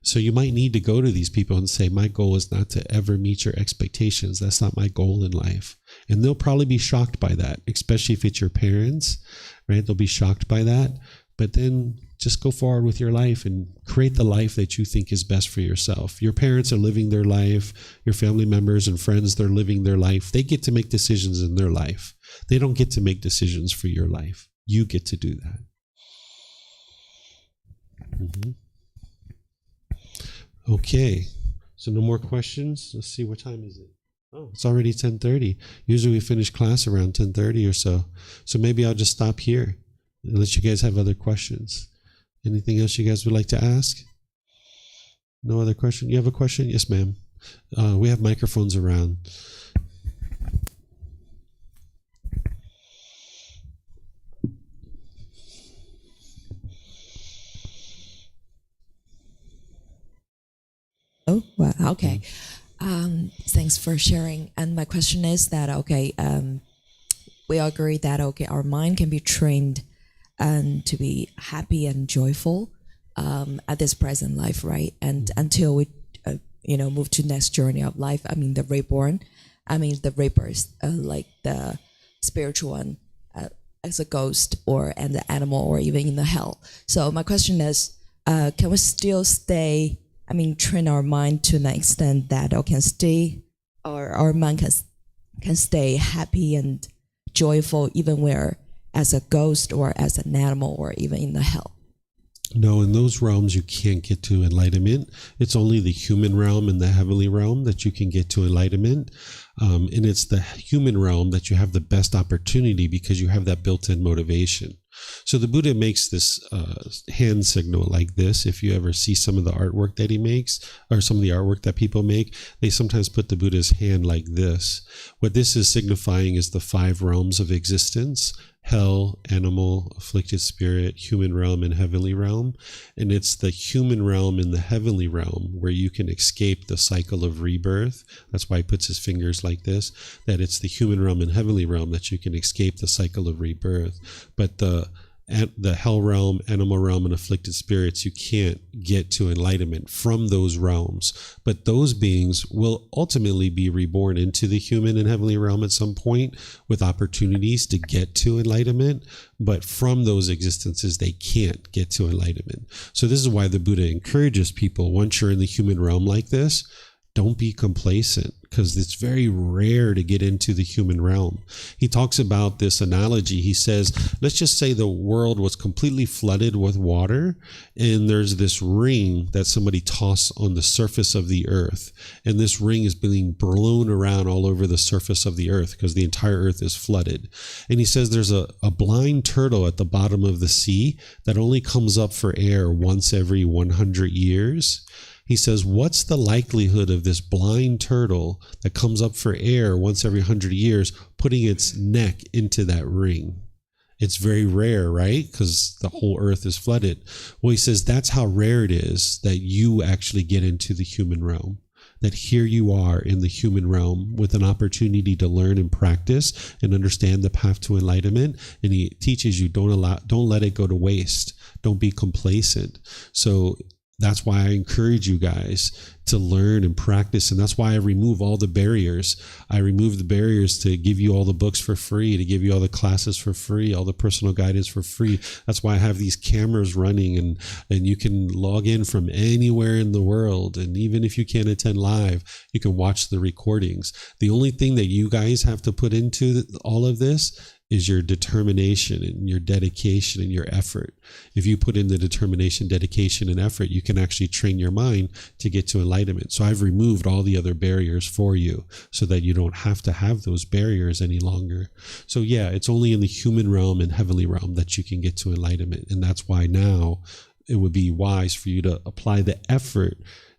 So you might need to go to these people and say, my goal is not to ever meet your expectations. That's not my goal in life. And they'll probably be shocked by that, especially if it's your parents, right? They'll be shocked by that. But then just go forward with your life and create the life that you think is best for yourself. Your parents are living their life. Your family members and friends, they're living their life. They get to make decisions in their life. They don't get to make decisions for your life. You get to do that. Mm-hmm. Okay, so no more questions. Let's see, what time is it? Oh, it's already 10:30. Usually we finish class around 10:30 or so. So maybe I'll just stop here unless you guys have other questions. Anything else you guys would like to ask? No other question? You have a question? Yes, ma'am. We have microphones around. Oh, well, okay. Thanks for sharing. And my question is that, we all agree that, our mind can be trained and to be happy and joyful at this present life, right? And until we, move to next journey of life, the reborn, the rebirth, like the spiritual one, as a ghost or and the animal or even in the hell. So my question is, can we still stay, train our mind to an extent that our mind can stay happy and joyful even where as a ghost or as an animal or even in the hell? No, in those realms you can't get to enlightenment. It's only the human realm and the heavenly realm that you can get to enlightenment. And it's the human realm that you have the best opportunity because you have that built-in motivation. So the Buddha makes this hand signal like this. If you ever see some of the artwork that he makes, or some of the artwork that people make, they sometimes put the Buddha's hand like this. What this is signifying is the 5 realms of existence: hell, animal, afflicted spirit, human realm, and heavenly realm. And it's the human realm and the heavenly realm where you can escape the cycle of rebirth. That's why he puts his fingers like this, that it's the human realm and heavenly realm that you can escape the cycle of rebirth. But the hell realm, animal realm, and afflicted spirits, you can't get to enlightenment from those realms. But those beings will ultimately be reborn into the human and heavenly realm at some point with opportunities to get to enlightenment. But from those existences, they can't get to enlightenment. So this is why the Buddha encourages people, once you're in the human realm like this, don't be complacent, because it's very rare to get into the human realm. He talks about this analogy. He says, let's just say the world was completely flooded with water, and there's this ring that somebody tossed on the surface of the earth. And this ring is being blown around all over the surface of the earth because the entire earth is flooded. And he says there's a blind turtle at the bottom of the sea that only comes up for air once every 100 years. He says, what's the likelihood of this blind turtle that comes up for air once every 100 years putting its neck into that ring? It's very rare, right? Because the whole earth is flooded. Well, he says that's how rare it is that you actually get into the human realm. That here you are in the human realm with an opportunity to learn and practice and understand the path to enlightenment. And he teaches you don't let it go to waste. Don't be complacent. So that's why I encourage you guys to learn and practice. And that's why I remove all the barriers. I remove the barriers to give you all the books for free, to give you all the classes for free, all the personal guidance for free. That's why I have these cameras running, and you can log in from anywhere in the world. And even if you can't attend live, you can watch the recordings. The only thing that you guys have to put into all of this is your determination and your dedication and your effort. If you put in the determination, dedication, and effort, you can actually train your mind to get to enlightenment. So I've removed all the other barriers for you so that you don't have to have those barriers any longer. So yeah, it's only in the human realm and heavenly realm that you can get to enlightenment. And that's why now it would be wise for you to apply the effort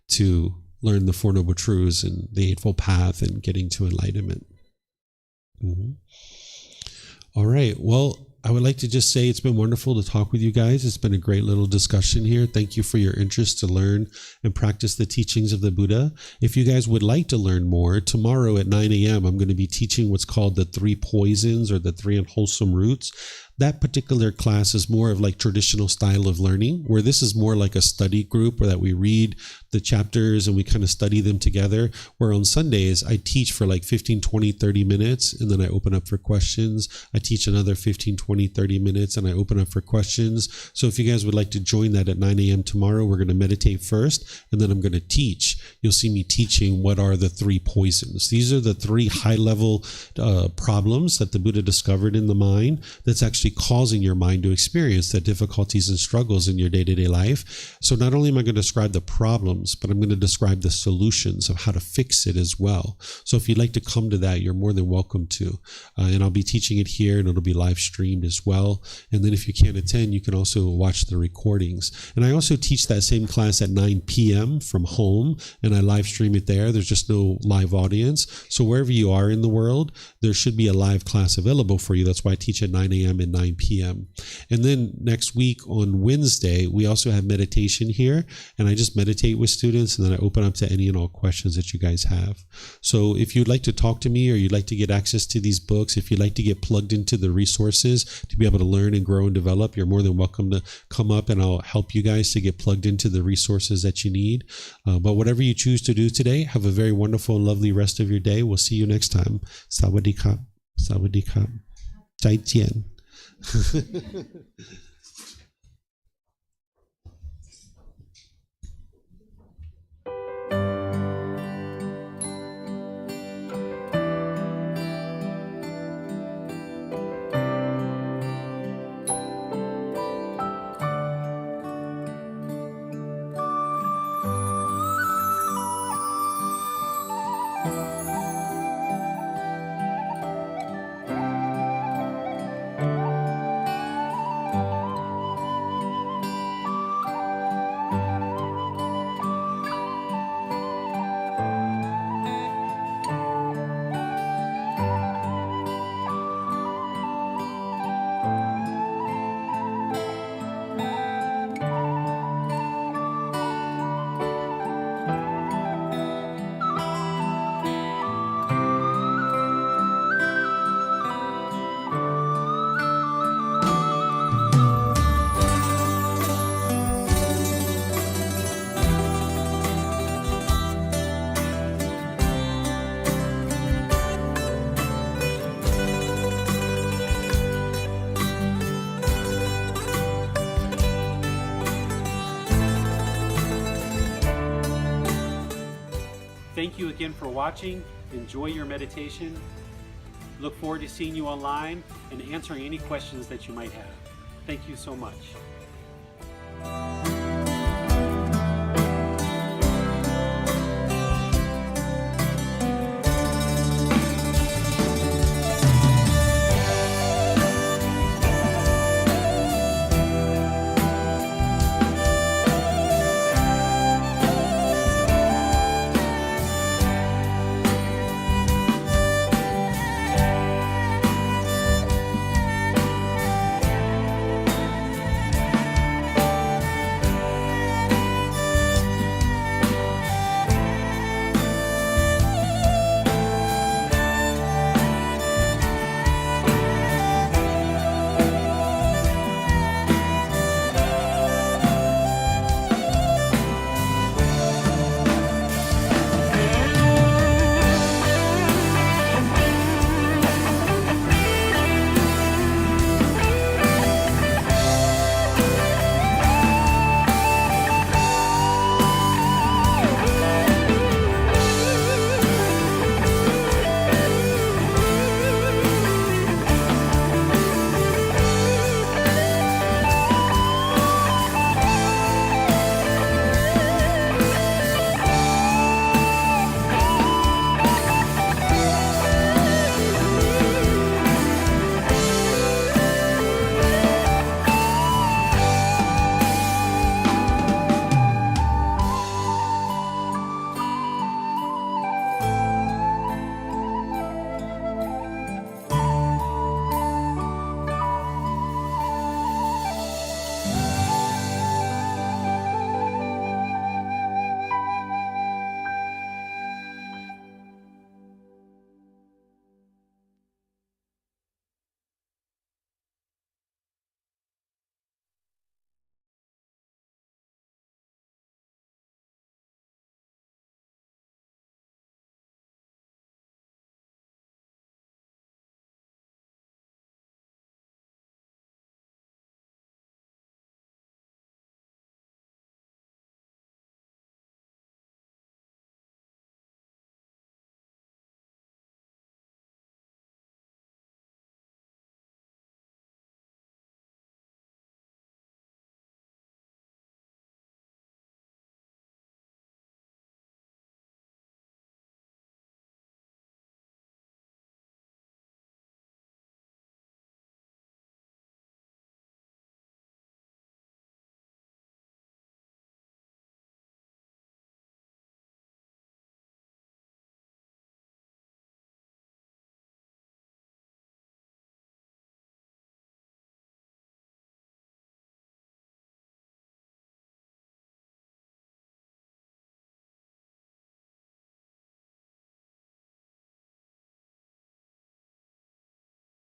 to learn the Four Noble Truths and the Eightfold Path and getting to enlightenment. Mm-hmm. All right. Well, I would like to just say it's been wonderful to talk with you guys. It's been a great little discussion here. Thank you for your interest to learn and practice the teachings of the Buddha. If you guys would like to learn more, tomorrow at 9 a.m., I'm going to be teaching what's called the 3 poisons or the 3 unwholesome roots. That particular class is more of like traditional style of learning, where this is more like a study group where that we read the chapters and we kind of study them together. Where on Sundays, I teach for like 15, 20, 30 minutes, and then I open up for questions. I teach another 15, 20, 30 minutes, and I open up for questions. So if you guys would like to join that at 9 a.m. tomorrow, we're going to meditate first, and then I'm going to teach. You'll see me teaching what are the 3 poisons. These are the 3 high-level problems that the Buddha discovered in the mind that's actually causing your mind to experience the difficulties and struggles in your day-to-day life. So not only am I going to describe the problems, but I'm going to describe the solutions of how to fix it as well. So if you'd like to come to that, you're more than welcome to. And I'll be teaching it here, and it'll be live streamed as well. And then if you can't attend, you can also watch the recordings. And I also teach that same class at 9 p.m. from home, and I live stream it there. There's just no live audience. So wherever you are in the world, there should be a live class available for you. That's why I teach at 9 a.m. and 9 p.m. And then next week on Wednesday, we also have meditation here, and I just meditate with students, and then I open up to any and all questions that you guys have. So if you'd like to talk to me, or you'd like to get access to these books, if you'd like to get plugged into the resources to be able to learn and grow and develop, you're more than welcome to come up, and I'll help you guys to get plugged into the resources that you need. But whatever you choose to do today, have a very wonderful and lovely rest of your day. We'll see you next time. Sawadee krap. Sawadee krap. Zai jian. Thank you again for watching. Enjoy your meditation. Look forward to seeing you online and answering any questions that you might have. Thank you so much.